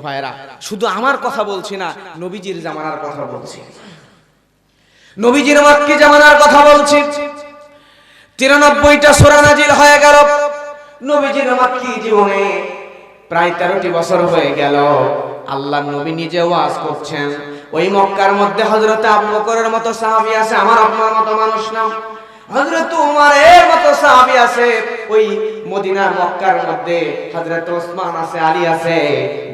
ভাইরা, শুধু আমার কথা বলছি না, নবীজির জামানার কথা বলছি, নবীজির মক্কি জামানার কথা বলছি। 93টা সূরা নাজিল হয়ে গেল নবীজির মক্কি জীবনে। প্রায় 13টি বছর হয়ে গেল। আল্লাহর নবী নিজে ওয়াজ করছেন। ওই মক্কার মধ্যে হযরত আবু বকরের মতো সাহাবী আছে, আমার আপনার মতো মানুষ না। হযরত উমরের মতো সাহাবী আছে। ওই মদিনার মক্কার মধ্যে হযরত ওসমান আছে, আলী আছে,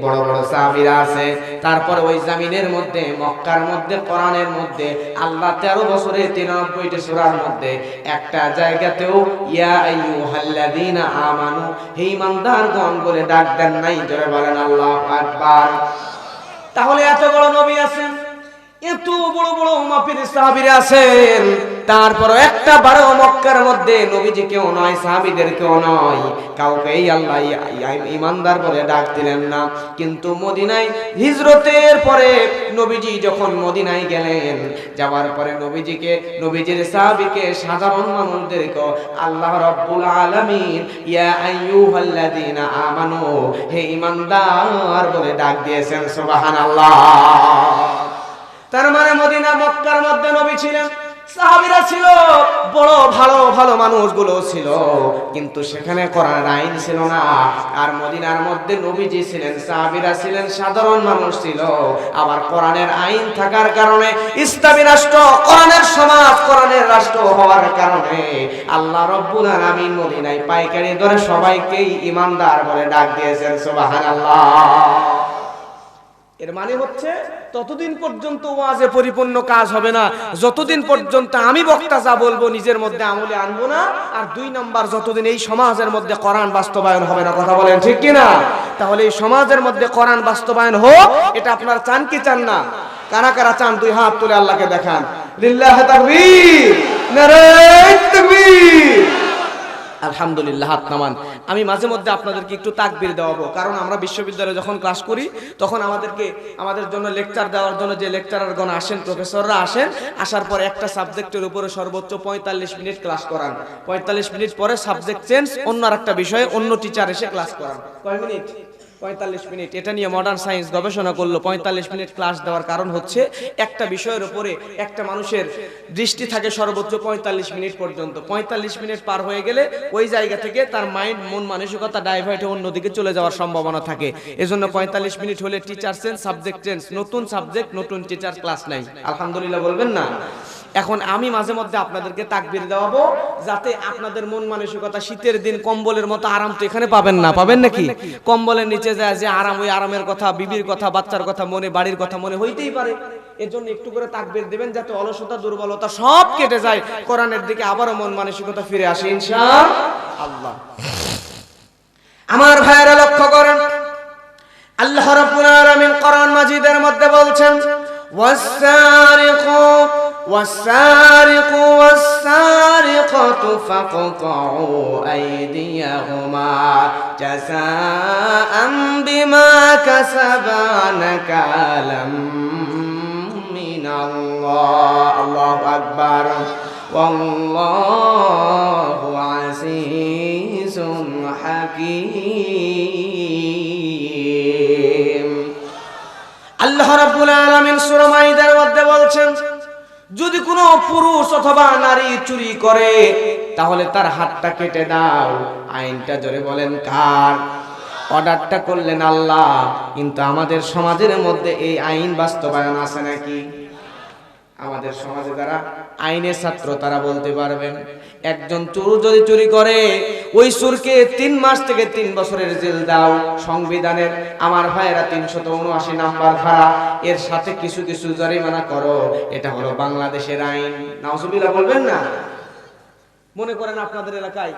বড় বড় সাহাবীরা আছে। তারপর ওই জমিনের মধ্যে মক্কার মধ্যে কোরআনের মধ্যে আল্লাহ 13 বছরে 93টি সূরার মধ্যে একটা জায়গাতেও ইয়া আইয়ুহাল্লাযীনা আমানু, হে ঈমানদারগণ বলে ডাক দেন নাই। জোরে বলেন আল্লাহু আকবার। তাহলে এত বড় নবী আছেন, এত বড় বড় মাপের সাহাবীরা আছেন, তারপর একটা বারো মক্কার মধ্যে নবীজি কেউ নয়, সাহাবীদের কেউ নয়, কাউকেই আল্লাহ ঈমানদার বলে ডাক দিলেন না। কিন্তু মদিনায় হিজরতের পরে নবীজি যখন মদিনায় গেলেন, যাওয়ার পরে নবীজির সাহাবীকে, সাধারণ মানুষদেরকে আল্লাহ রাব্বুল আলামিন ইয়া আইয়ুহাল্লাযীনা আমানু, হে ঈমানদার বলে ডাক দিয়েছেন। সুবহানাল্লাহ। তার মানে মদিনা মক্কার মধ্যে নবী ছিলেন, সাহাবীরা ছিল, বড় ভালো ভালো মানুষগুলো ছিল, কিন্তু সেখানে কোরআনের আইন ছিল না। আর মদিনার মধ্যে নবীজি ছিলেন, সাহাবীরা ছিলেন, সাধারণ মানুষ ছিল। আবার কোরআনের আইন থাকার কারণে, ইসলামী রাষ্ট্র, কোরআনের সমাজ, কোরআনের রাষ্ট্র হওয়ার কারণে আল্লাহ রাব্বুল আলামিন মদিনায় পাইকারি ধরে সবাইকেই ঈমানদার বলে ডাক দিয়েছেন। সুবহানাল্লাহ। এর মানে হচ্ছে ততদিন পর্যন্ত ওয়াজে পরিপূর্ণ কাজ হবে না যতদিন পর্যন্ত আমি বক্তা যা বলবো নিজের মধ্যে আমলে আনবো না। আর 2 নাম্বার, যতদিন এই সমাজের মধ্যে কোরআন বাস্তবায়ন হবে না। কথা বলেন ঠিক কি না? তাহলে এই সমাজের মধ্যে কোরআন বাস্তবায়ন হোক, এটা আপনারা চান কি চান না? কারা কারা চান 2 হাত তুলে আল্লাহকে দেখান। লিল্লাহি তাকবীর, নারায়ে তাকবীর। আলহামদুলিল্লাহ, হাত নামান। আমি মাঝে মধ্যে আপনাদেরকে একটু তাকবীর দেওয়াবো, কারণ আমরা বিশ্ববিদ্যালয়ে যখন ক্লাস করি তখন আমাদের জন্য লেকচার দেওয়ার জন্য যে লেকচারারগণ আসেন, প্রফেসররা আসেন, আসার পর একটা সাবজেক্টের উপরে সর্বোচ্চ 45 মিনিট ক্লাস করান। 45 মিনিট পরে সাবজেক্ট চেঞ্জ, অন্য আরেকটা বিষয়ে অন্য টিচার এসে ক্লাস করান। কয় মিনিট? 45 মিনিট। এটা নিয়ে মডার্ন সায়েন্স গবেষণা করলো। 45 মিনিট ক্লাস দেওয়ার কারণ হচ্ছে একটা বিষয়ের উপরে একটা মানুষের দৃষ্টি থাকে সর্বোচ্চ 45 মিনিট পর্যন্ত। 45 মিনিট পার হয়ে গেলে ওই জায়গা থেকে তার মাইন্ড, মন মানসিকতা ডাইভার্ট হয়ে অন্যদিকে চলে যাওয়ার সম্ভাবনা থাকে। এজন্য 45 মিনিট হলে টিচার চেঞ্জ, সাবজেক্ট চেঞ্জ, নতুন সাবজেক্ট, নতুন টিচার, ক্লাস নাই। আলহামদুলিল্লাহ বলবেন না? এখন আমি মাঝে মধ্যে আপনাদেরকে তাকবীর দেওয়াবো, যাতে আপনাদের মন মানসিকতা, শীতের দিন কম্বলের মতো আরাম তো এখানে পাবেন না, পাবেন নাকি? কম্বলের নিচে যায় যে আরাম, ওই আরামের কথা, বিবির কথা, বাচ্চার কথা মনে, বাড়ির কথা মনে হইতেই পারে। এর জন্য একটু করে তাকবীর দিবেন, যাতে অলসতা, দুর্বলতা সব কেটে যায়, কোরআনের দিকে আবারও মন মানসিকতা ফিরে আসে ইনশাআল্লাহ। আমার ভাইয়েরা লক্ষ্য করেন, আল্লাহ রাব্বুল আলামিন কোরআন মাজিদের মধ্যে বলছেন, والسارق والسارقة فاقطعوا أيديهما جزاء بما كسبا نكالا من الله. الله أكبر. والله عزيز حكيم. আল্লাহ রাব্বুল আলামিন সূরা মাইদার মধ্যে বলছেন, যদি কোনো পুরুষ অথবা নারী চুরি করে তাহলে তার হাতটা কেটে দাও। আইনটা জোরে বলেন কার? অর্ডারটা করলেন আল্লাহ। কিন্তু আমাদের সমাজের মধ্যে এই আইন বাস্তবায়ন আছে নাকি? আমাদের সমাজে যারা আইনের ছাত্র তারা বলতে পারবেন, একজন চোর যদি চুরি করে ওই চোরকে 3 মাস থেকে 3 বছরের জেল দাও। সংবিধানের আমার ভাইয়েরা 379 নাম্বার ধারা, এর সাথে কিছু কিছু জরিমানা করো। এটা হলো বাংলাদেশের আইন। নাউজুবিল্লাহ বলবেন না? মনে করেন আপনাদের এলাকায়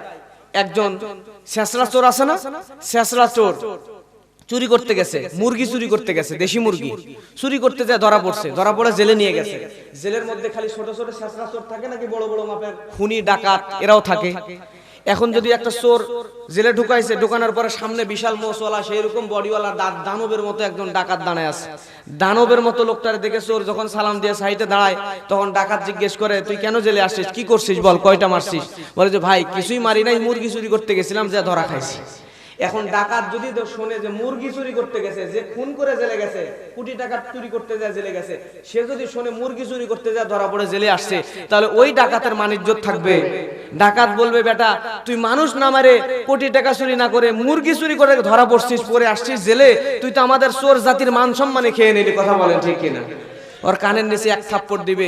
একজন শেষরা চোর আছে না, শেষরা চোর চুরি করতে গেছে, মুরগি চুরি করতে গেছে, দেশি মুরগি চুরি করতে যায়, ধরা পড়ছে, ধরা পড়ে জেলে নিয়ে গেছে। জেলের মধ্যে খালি ছোট ছোট শেষরা চোর থাকে নাকি বড় বড় মাপের খুনি, ডাকাত এরাও থাকে? এখন যদি একটা চোর জেলে ঢুকাইছে, ঢুকানোর পরে সামনে বিশাল মোষওয়ালা, সেই রকম বডিওয়ালা, দানবের মতো একজন ডাকাত দাঁড়ায় আছে। দানবের মতো লোকটার দেখে চোর যখন সালাম দিয়ে সাইডে দাঁড়ায়, তখন ডাকাত জিজ্ঞেস করে, তুই কেন জেলে আসছিস, কি করছিস বল, কয়টা মারছিস? বলে যে ভাই কিছুই মারি নাই, মুরগি চুরি করতে গেছিলাম, যে ধরা খাইছি। এখন ডাকাত যদি শোনে যে মুরগি চুরি করতে গেছে, যে খুন করে জেলে গেছে, কোটি টাকা চুরি করতে যায় জেলে গেছে, সে যদি শোনে মুরগি চুরি করতে যায় ধরা পড়ে জেলে আসছে, তাহলে ওই ডাকাতের মানিজ্জত থাকবে? ডাকাত বলবে বেটা তুই মানুষ না মারে কোটি টাকা চুরি না করে মুরগি চুরি করে ধরা পড়ছিস, পরে আসছিস জেলে, তুই তো আমাদের চোর জাতির মান সম্মানে খেয়ে নিলি। কথা বলেন ঠিক কিনা? ওর কানের নিচে এক থাপ্পড় দিবে,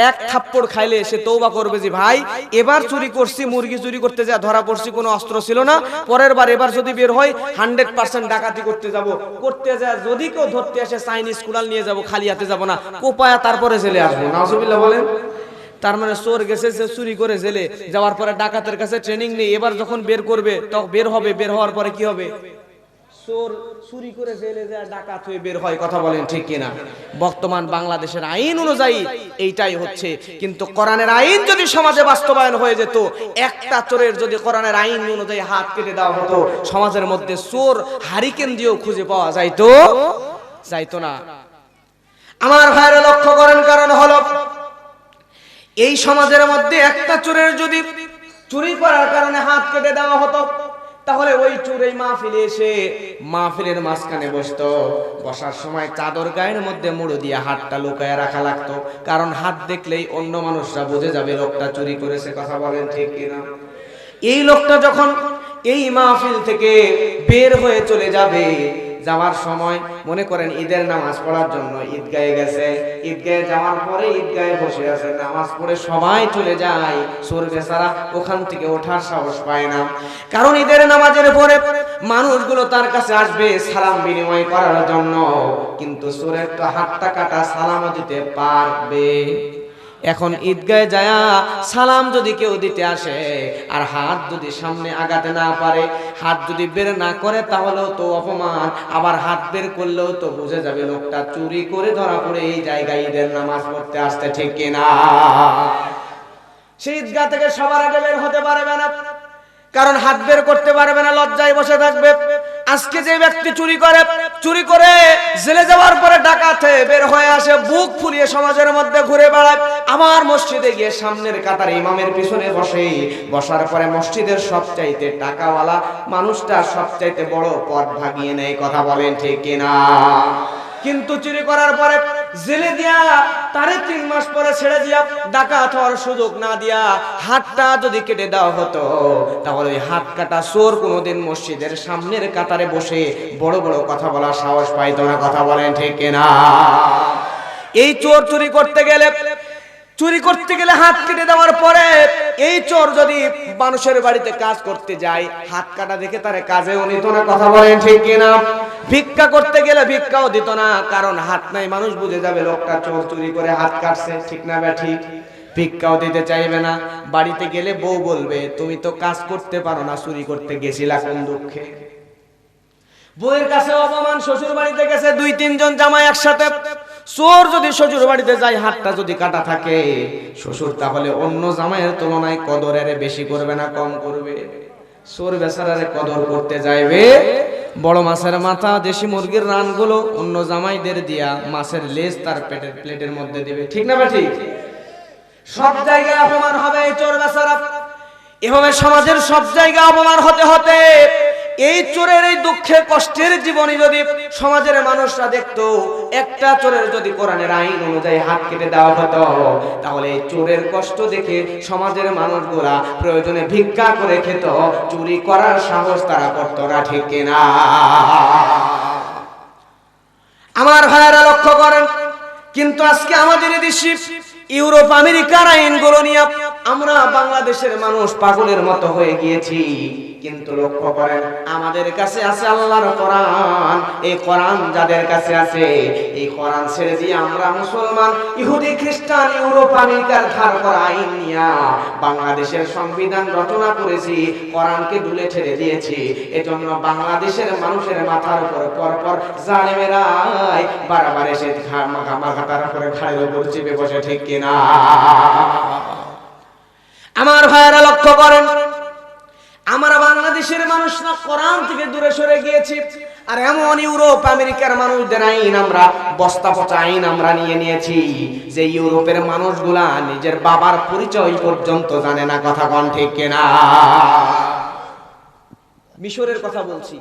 এক থাপ্পড় খাইলে সে তওবা করবে যে ভাই এবার চুরি করছি, মুরগি চুরি করতে যা ধরা পড়ছি, কোনো অস্ত্র ছিল না, পরের বার এবার যদি বের হয় 100% ডাকাতি করতে যাব, করতে যা যদি কেউ ধরতে আসে চাইনিজ কুড়াল নিয়ে যাব, খালি হাতে যাব না, কোপায়া তারপরে জেলে আসবো। নাউজুবিল্লাহ বলেন। তার মানে চোর গেছে সে চুরি করে জেলে যাওয়ার পরে ডাকাতের কাছে ট্রেনিং নেই, এবার যখন বের করবে তখন বের হবে, বের হওয়ার পরে কি হবে? চোর চুরি করে জেলে যায় ডাকাত হয়ে বের হয়। কথা বলেন ঠিক কিনা? বর্তমান বাংলাদেশের আইন অনুযায়ী এইটাই হচ্ছে, কিন্তু কোরআনের আইন যদি সমাজে বাস্তবায়ন হয়ে যেত, একটা চোরের যদি কোরআনের আইন অনুযায়ী হাত কেটে দেওয়া হতো, সমাজের মধ্যে চোর হারিকেন দিয়েও খুঁজে পাওয়া যাইতো না। আমার ভাইরা লক্ষ্য করেন, কারণ হলো এই সমাজের মধ্যে একটা চোরের যদি চুরি করার কারণে হাত কেটে দেওয়া হতো, তাহলে ওই চোর এই মাহফিলে এসে মাহফিলের মাঝখানে বসতো, বসার সময় চাদর গায়ের মধ্যে মুড়ো দিয়ে হাতটা লুকায় রাখা লাগতো, কারণ হাত দেখলেই অন্য মানুষরা বুঝে যাবে লোকটা চুরি করেছে। কথা বলেন ঠিক কিনা? এই লোকটা যখন এই মাহফিল থেকে বের হয়ে চলে যাবে, যাওয়ার সময় মনে করেন ঈদের নামাজ পড়ার জন্য ঈদগাহে গেছে, ঈদগাহে যাওয়ার পরে ঈদগাহে বসে আছে, নামাজ পড়ে সবাই চলে যায়, চোর বেচারা ওখান থেকে ওঠার সাহস পায় না, কারণ ঈদের নামাজের পরে মানুষগুলো তার কাছে আসবে সালাম বিনিময় করার জন্য, কিন্তু চোরের তো হাতটা কাটা, সালামও দিতে পারবে। এখন ঈদগাহে যায় সালাম যদি কেউ দিতে আসে আর হাত যদি সামনে আগাতে না পারে, হাত যদি বের না করে, তাহলেও তো অপমান, আবার হাত বের করলেও তো বুঝে যাবে লোকটা চুরি করে ধরা পড়ে এই জায়গায় ঈদের নামাজ পড়তে আসতে, ঠিক কিনা? সেই ঈদগাহ থেকে সবার আগে বের হতে পারবে না, কারণ হাত বের করতে পারবে না, লজ্জায় বসে থাকবে। আজকে যে ব্যক্তি চুরি করে জেলে যাওয়ার পরে ডাকাতে বের হয়ে আসে, বুক ফুলিয়ে সমাজের মধ্যে ঘুরে বেড়ায়, আমার মসজিদে গিয়ে সামনের কাতার ইমামের পিছনে বসে, বসার পরে মসজিদের সবচাইতে টাকাওয়ালা মানুষটা সবচাইতে বড় পদ ভাগিয়ে নেয়। কথা বলেন ঠিক কিনা? কিন্তু চুরি করার পরে জেলে দিয়া তারে 3 মাস পরে ছেড়ে দিয়া ডাকাত হওয়ার সুযোগ না দিয়া হাতটা যদি কেটে দেওয়া হতো, তাহলে ওই হাত কাটা চোর কোনোদিন মসজিদের সামনের কাতারে বসে বড় বড় কথা বলার সাহস পাইতো না। কথা বলেন ঠিক কিনা? এই চোর চুরি করতে গেলে হাত কেটে দেওয়ার পরে এই চোর যদি মানুষের বাড়িতে কাজ করতে যায়, হাত কাটা দেখে তারে কাজেও নিত না। কথা বলেন ঠিক কিনা? ভিক্ষা করতে গেলে ভিক্ষাও দিত না, কারণ হাত নাই, মানুষ বুঝে যাবে লোকটা চোর, চুরি করে হাত কাটছে, ঠিক না বে ঠিক? ভিক্ষাও দিতে চাইবে না। বাড়িতে গেলে বউ বলবে তুমি তো কাজ করতে পারো না, চুরি করতে গেছিলা কোন দুঃখে? বউয়ের কাছে অপমান। শ্বশুর বাড়িতে গেছে 2-3 জন জামাই একসাথে, চোর যদি শ্বশুর বাড়িতে যায়, হাতটা যদি কাটা থাকে, শ্বশুর তাহলে অন্য জামাইয়ের তুলনায় কদরের বেশি করবে না কম করবে? চোর বেচারারে কদর করতে যাইবে, বড় মাছের মাথা, দেশি মুরগির রানগুলো অন্য জামাইদের দিয়া মাছের লেজ তার প্লেটের মধ্যে দিবে, ঠিক না বেঠি? সব জায়গায় অপমান হবে এই চোর বেচারা। এভাবে সমাজের সব জায়গায় অপমান হতে হতে এই চোরের এই দুঃখের কষ্টের জীবনী যদি সমাজের মানুষরা দেখতো, একটা চোরের যদি কোরআনের আইন অনুযায়ী হাত কেটে দেওয়া হতো, তাহলে এই চোরের কষ্ট দেখে সমাজের মানুষগুলা প্রয়োজনে ভিক্ষা করে খেত, চুরি করার সাহস তারা করতো না, ঠিক কিনা? আমার ভাইয়েরা লক্ষ্য করেন, কিন্তু আজকে আমাদের দেশে ইউরোপ আমেরিকার আইনগুলো নিয়ে আমরা বাংলাদেশের মানুষ পাগলের মতো হয়ে গিয়েছি। কিন্তু লক্ষ্য করেন, আমাদের কাছে আছে আল্লাহর কোরআন। এই কোরআন যাদের কাছে আছে, এই কোরআন ছেড়ে দিয়ে আমরা মুসলমান, ইহুদি, খ্রিস্টান, ইউরোপ আমেরিকার ধার করা আইন নিয়ে বাংলাদেশের সংবিধান রচনা করেছি, কোরআনকে দুলে ছেড়ে দিয়েছি। এজন্য বাংলাদেশের মানুষের মাথার উপর পরপর জালেমেরা বারবার এসে মাথার উপরে ঘাড়ের উপর চেপে বসে, ঠিক কিনা? আমার ভাইয়েরা লক্ষ্য করেন, আমরা বাংলাদেশের মানুষরা কোরআন থেকে দূরে সরে গিয়েছি, আর এমন ইউরোপ আমেরিকার মানুষদের আইন আমরা বস্তা পচা আইন আমরা নিয়ে নিয়েছি, যে ইউরোপের মানুষগুলা নিজের বাবার পরিচয় পর্যন্ত জানে না। কথা কোন ঠিক কিনা? মিশরের কথা বলছি।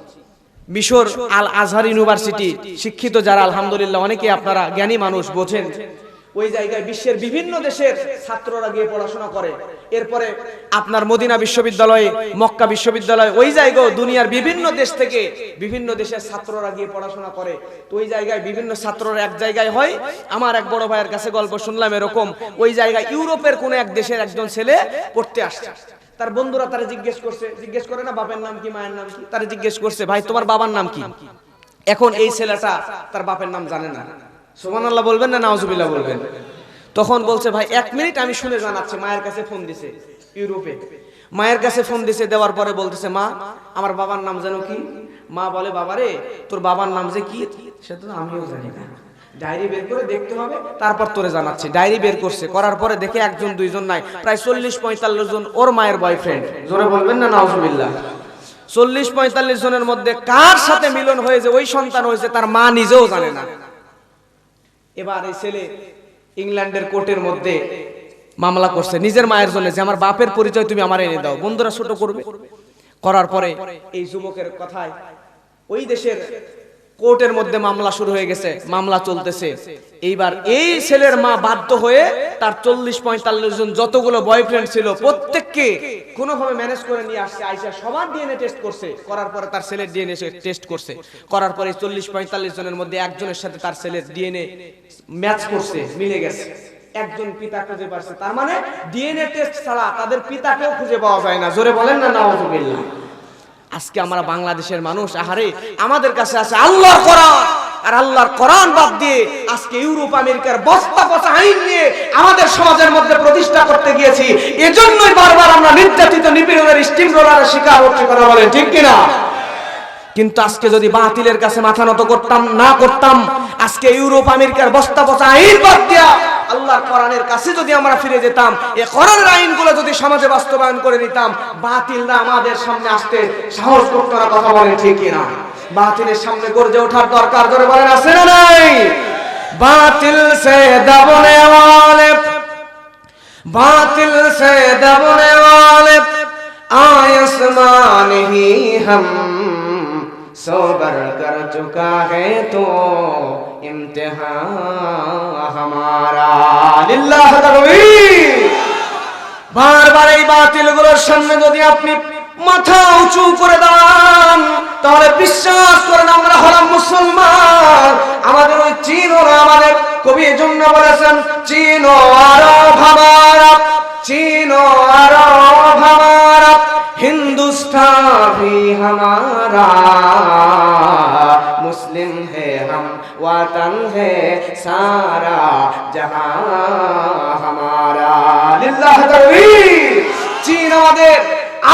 মিশর আল আজহার ইউনিভার্সিটি, শিক্ষিত যারা আলহামদুলিল্লাহ অনেকে আপনারা জ্ঞানী মানুষ বোঝেন, ওই জায়গায় বিশ্বের বিভিন্ন দেশের ছাত্ররা গিয়ে পড়াশোনা করে। এরপরে আপনার মদিনা বিশ্ববিদ্যালয়ে, মক্কা বিশ্ববিদ্যালয়, ওই জায়গায় দুনিয়ার বিভিন্ন দেশ থেকে বিভিন্ন দেশের ছাত্ররা গিয়ে পড়াশোনা করে। তো ওই জায়গায় বিভিন্ন ছাত্ররা এক জায়গায় হয়। আমার এক বড় ভাইয়ের কাছে গল্প শুনলাম এরকম, ওই জায়গায় ইউরোপের কোন এক দেশের একজন ছেলে পড়তে আসছে। তার বন্ধুরা তারা জিজ্ঞেস করে না বাপের নাম কি মায়ের নাম কি, তারা জিজ্ঞেস করছে ভাই তোমার বাবার নাম কি। এখন এই ছেলেটা তার বাপের নাম জানে না। সুবহানাল্লাহ বলবেন না নাউজুবিল্লাহ বলবেন? তখন বলছে ভাই 1 মিনিট আমি শুনে জানাচ্ছি। মায়ের কাছে ফোন দিছে, ইউরোপে মায়ের কাছে ফোন দিছে, দেওয়ার পরে বলতেছে মা আমার বাবার নাম জানো কি? মা বলে বাবারে তোর বাবার নাম যে কি সেটা তো আমিও জানি না, ডায়েরি বের করে দেখতে হবে তারপর তোরে জানাচ্ছি। ডায়েরি বের করছে, করার পরে দেখে একজন দুইজন নাই, প্রায় 40-45 জন ওর মায়ের বয়ফ্রেন্ড। জোরে বলবেন না নাউজুবিল্লাহ? 40-45 জনের মধ্যে কার সাথে মিলন হয়েছে, ওই সন্তান হয়েছে, তার মা নিজেও জানে না। এবার এই ছেলে ইংল্যান্ডের কোর্টের মধ্যে মামলা করছে নিজের মায়ের জন্য, যে আমার বাপের পরিচয় তুমি আমার এনে দাও। বন্ধুরা ছোট করবে, করার পরে এই যুবকের কথায় ওই দেশের কোর্টের মধ্যে মামলা শুরু হয়ে গেছে, মামলা চলতেছে। এইবার এই ছেলের মা বাধ্য হয়ে তার 40-45 জন যতগুলো বয়ফ্রেন্ড ছিল প্রত্যেককে কোনোভাবে ম্যানেজ করে নিয়ে আসছে। আইসা সবার ডিএনএ টেস্ট করছে, করার পরে তার ছেলের ডিএনএ টেস্ট করছে, করার পরে 40-45 জনের মধ্যে একজনের সাথে তার ছেলের ডিএনএ ম্যাচ করছে, মিলে গেছে। একজন পিতা খুঁজে পাচ্ছে, তার মানে ডিএনএ টেস্ট ছাড়া তাদের পিতাকেও খুঁজে পাওয়া যায় না। জোরে বলেন না নাউজুবিল্লাহ? আজকে আমরা বাংলাদেশের মানুষ, আহারে আমাদের কাছে আছে আল্লাহর কোরআন, আর আল্লাহর কোরআন বাদ দিয়ে আজকে ইউরোপ আমেরিকার বস্তা পচা আইন নিয়ে আমাদের সমাজের মধ্যে প্রতিষ্ঠা করতে গিয়েছি। এজন্যই বারবার আমরা নির্যাতিত নিপীড়নের স্টিম রোলারের শিকার হচ্ছি। কথা বলেন ঠিক কিনা? কিন্তু আজকে যদি বাতিলের কাছে মাথা নত করতাম, আজকে ইউরোপ আমেরিকার বস্তা পচা আইন বাদ দিয়া আল্লাহর কোরআনের কাছে যদি আমরা ফিরে যেতাম, এই কোরআনের আইনগুলো যদি সমাজে বাস্তবায়ন করে নিতাম, বাতিলরা আমাদের সামনে আসতে সাহস করত না। কথা বলেন ঠিক কিনা? বাতিলের সামনে গর্জে ওঠার দরকার, জোরে বলেন আছে না নাই? বাতিল সে দবনে ওয়ালে, বাতিল সে দবনে ওয়ালে आसमान ही हम सोबर कर चुका है तो इम्तिहान हमारा। लिल्लाह तकबीर। বারবার এই বাতিলগুলোর সামনে যদি আপনি মাথা উঁচু করে দাঁড়ান, তাহলে বিশ্বাস করেন আমরা হলাম মুসলমান। আমাদের ওই চীন ওরা, আমাদের কবি এজন্য বলেছেন চীন ও আরব হামারা, चीन और अरब हमारा, हिंदुस्तान भी हमारा, मुस्लिम है हम, वतन है सारा, जहां हमारा। लिल्लाह तकबीर। चीन আমাদের,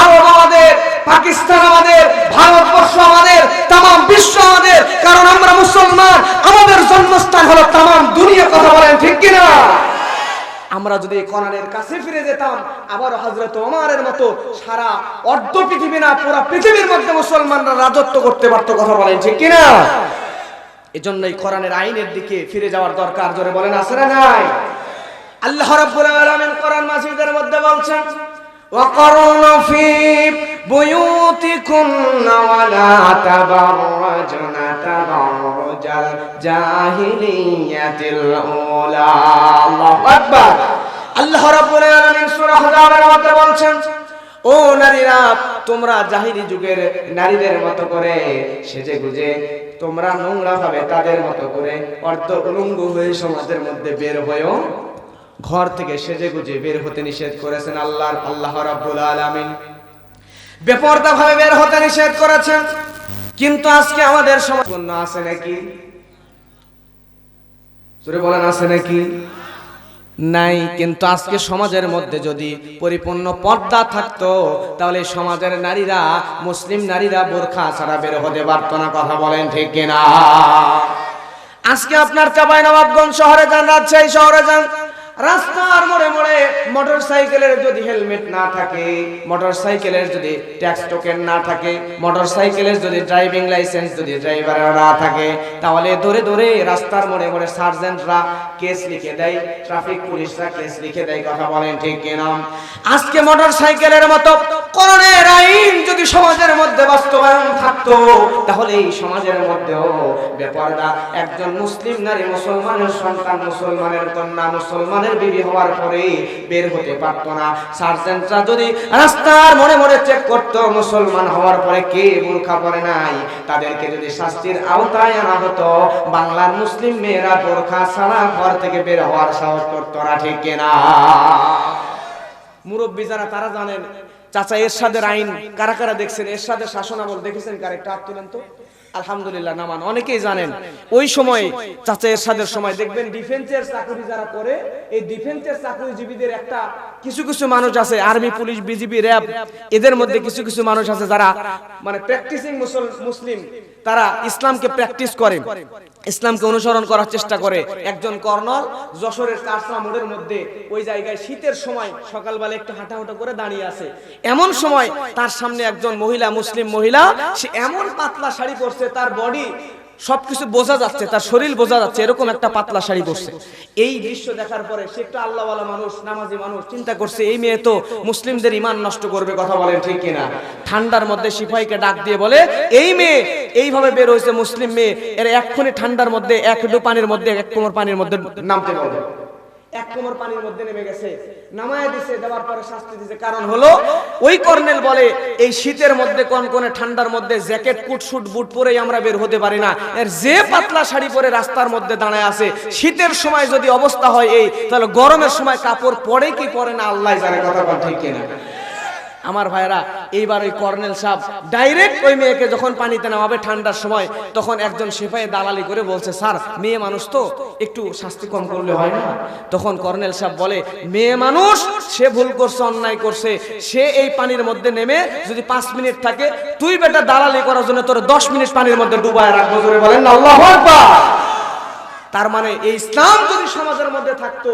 আরব আমাদের, পাকিস্তান আমাদের, ভারতবর্ষ আমাদের, तमाम বিশ্ব আমাদের, কারণ আমরা মুসলমান। আমাদের জন্মস্থান হলো तमाम দুনিয়া। কথা বলেন ঠিক কিনা? আমরা যদি কোরআনের কাছে ফিরে যেতাম, আবার হযরত ওমরের মতো সারা অর্ধ পৃথিবী না পুরো পৃথিবীর মধ্যে মুসলমানরা রাজত্ব করতে পারত। কথা বলেন ঠিক কিনা? এজন্যই কোরআনের আইনের দিকে ফিরে যাওয়ার দরকার। জোরে বলেন আছে না নাই? আল্লাহ রাব্বুল আলামিন কোরআন মাজিদের মধ্যে বলছেন وقرن في بيوتكن ولا تبرجن تبرج الجاهلية الأولى। الله أكبر। আল্লাহ রাব্বুল আলামিন সূরা হুজুরাতের মধ্যে বলছেন ও নারীরা, তোমরা জাহিলি যুগের নারীদের মতো করে সেজে গুজে তোমরা নোংরা ভাবে তাদের মতো করে অর্ধ উলঙ্গ হয়ে সমাজের মধ্যে বের হয়ো। ঘর থেকে সেজে গুজে বের হতে নিষেধ করেছেন আল্লাহ রাব্বুল আলামিন। বেপরদা ভাবে বের হতে নিষেধ করেছেন। কিন্তু আজকে আমাদের সমাজ আছে নাকি? জোরে বলেন আছে নাকি? নাই। কিন্তু আজকে সমাজের মধ্যে যদি পরিপূর্ণ পর্দা থাকতো, তাহলে সমাজের নারীরা, মুসলিম নারীরা বোরখা ছাড়া বের হতে পারত না। কথা বলেন ঠিক কিনা? আজকে আপনার চাঁপাইনবাবগঞ্জ শহরে যান, রাজশাহী শহরে যান, রাস্তার মোড়ে মোড়ে মোটরসাইকেলের যদি হেলমেট না থাকে, মোটরসাইকেলের যদি ট্যাক্স টোকেন না থাকে, মোটরসাইকেলের যদি ড্রাইভিং লাইসেন্স যদি ড্রাইভারের না থাকে, তাহলে ধরে ধরে রাস্তার মোড়ে মোড়ে সার্জেন্টরা কেস লিখে দেয়, ট্রাফিক পুলিশরা কেস লিখে দেয়। কথা বলেন ঠিক কিনা? আজকে মোটরসাইকেলের মতো কোরআনের আইন যদি সমাজের মধ্যে বাস্তবায়ন থাকতো, তাহলে এই সমাজের মধ্যেও বেপরদা একজন মুসলিম নারী, মুসলমানের সন্তান, মুসলমানের কন্যা, মুসলমানের বিবি হওয়ার পরে বের হতে পারতো না। সার্জেন্টরা যদি রাস্তার মোড়ে মোড়ে চেক করতো মুসলমান হওয়ার পরে কে বোরকা পরে নাই, তাদেরকে যদি শাস্তির আওতায় আনা হতো, বাংলার মুসলিম মেয়েরা বোরকা ছাড়া ঘর থেকে বের হওয়ার সাহস করতো না। ঠিক কিনা? মুরব্বী যারা তারা জানেন। চাচা এরশাদের আইন কারা কারা দেখছেন? এরশাদের শাসনামল দেখেছেন? কারেক্ট হাত তুলেন তো। আলহামদুলিল্লাহ, নামান অনেকেই জানেন। ওই সময় চাচা এরশাদের সময় দেখবেন ডিফেন্সের চাকরি যারা করে, এই ডিফেন্সের চাকরিজীবীদের একটা কিছু কিছু মানুষ আছে, আর্মি, পুলিশ, বিজিবি, র্যাব, এদের মধ্যে কিছু কিছু মানুষ আছে যারা মানে প্র্যাকটিসিং মুসলিম, তারা ইসলামকে প্র্যাকটিস করে, ইসলামকে অনুসরণ করার চেষ্টা করে। একজন কর্নল যশোরের কারসা মোড়ের মধ্যে ওই জায়গায় শীতের সময় সকালবেলা একটু হাঁটাহাঁটা করে দাঁড়িয়ে আছে। এমন সময় তার সামনে একজন মহিলা, মুসলিম মহিলা, সে এমন পাতলা শাড়ি পরছে, তার বডি সবকিছু বোঝা যাচ্ছে, তার শরীর বোঝা যাচ্ছে, এরকম একটা পাতলা শাড়ি পরছে। এই দৃশ্য দেখার পরে সে একটা আল্লাহওয়ালা মানুষ, নামাজি মানুষ, চিন্তা করছে এই মেয়ে তো মুসলিমদের ঈমান নষ্ট করবে। কথা বলেন ঠিক কিনা? ঠান্ডার মধ্যে সিপাহীকে ডাক দিয়ে বলে, এই মেয়ে এইভাবে বের হয়েছে, মুসলিম মেয়ে, এর এক্ষুনি ঠান্ডার মধ্যে এক ডু পানির মধ্যে, এক কোমর পানির মধ্যে নামতে বলে। এক কোমর পানির মধ্যে নেমে গেছে, নামায় দিছে, দেওয়ার পরে শাস্তি দিছে। কারণ হলো ওই কর্নেল বলে, এই শীতের মধ্যে কনকনে ঠান্ডার মধ্যে জ্যাকেট, কুট, শুট, বুট পরেই আমরা বের হতে পারি না। এর যে পাতলা শাড়ি পরে রাস্তার মধ্যে দাঁড়ায় আছে, শীতের সময় যদি অবস্থা হয় এই, তাহলে গরমের সময় কাপড় পরে কি পরে না আল্লাহ জানে। কথা বল ঠিক কিনা? আমার ভাইরা, এইবার ওই কর্নেল সাহেব ডাইরেক্ট ওই মেয়েকে যখন পানিতে নামাবে ঠান্ডার সময়, তখন একজন সিপাহী দালালি করে বলছে, স্যার মেয়ে মানুষ তো, একটু শাস্তি কম করলে হয় না? তখন কর্নেল সাহেব বলে, মেয়ে মানুষ, সে ভুল করছে, অন্যায় করছে, সে এই পানির মধ্যে নেমে যদি 5 মিনিট থাকে, তুই বেটা দালালি করার জন্য তোর 10 মিনিট পানির মধ্যে ডুবায় রাখবো। জোরে বলেন আল্লাহু আকবার। তার মানে এই ইসলাম যদি সমাজের মধ্যে থাকতো,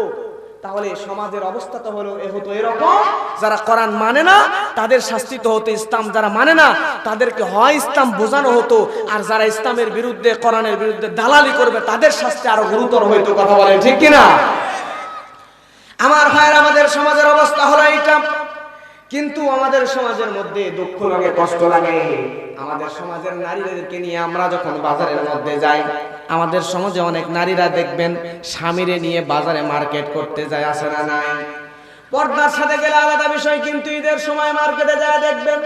তাহলে সমাজের অবস্থা তো হলো হতো এরকম, যারা কোরআন মানে না তাদের শাস্তি তো হতো, ইসলাম যারা মানে না তাদেরকে হয় ইসলাম বোঝানো হতো, আর যারা ইসলামের বিরুদ্ধে, কোরআনের বিরুদ্ধে দালালি করবে তাদের শাস্তি আরো গুরুতর হইতো। কথা বলে ঠিক কিনা? আমার ভাইয়ের, আমাদের সমাজের অবস্থা হলো এইটা। কিন্তু আমাদের সমাজের মধ্যে দুঃখ লাগে, কষ্ট লাগে। আমাদের সমাজের নারীদেরকে নিয়ে আমরা যখন বাজারের মধ্যে যাই, আমাদের সমাজে অনেক নারীরা দেখবেন স্বামীরে নিয়ে বাজারে মার্কেট করতে যায়, আসে না নাই? পর্দার সাথে গেলে আলাদা বিষয়, কিন্তু ঈদের সময় মার্কেটে যায় দেখবেন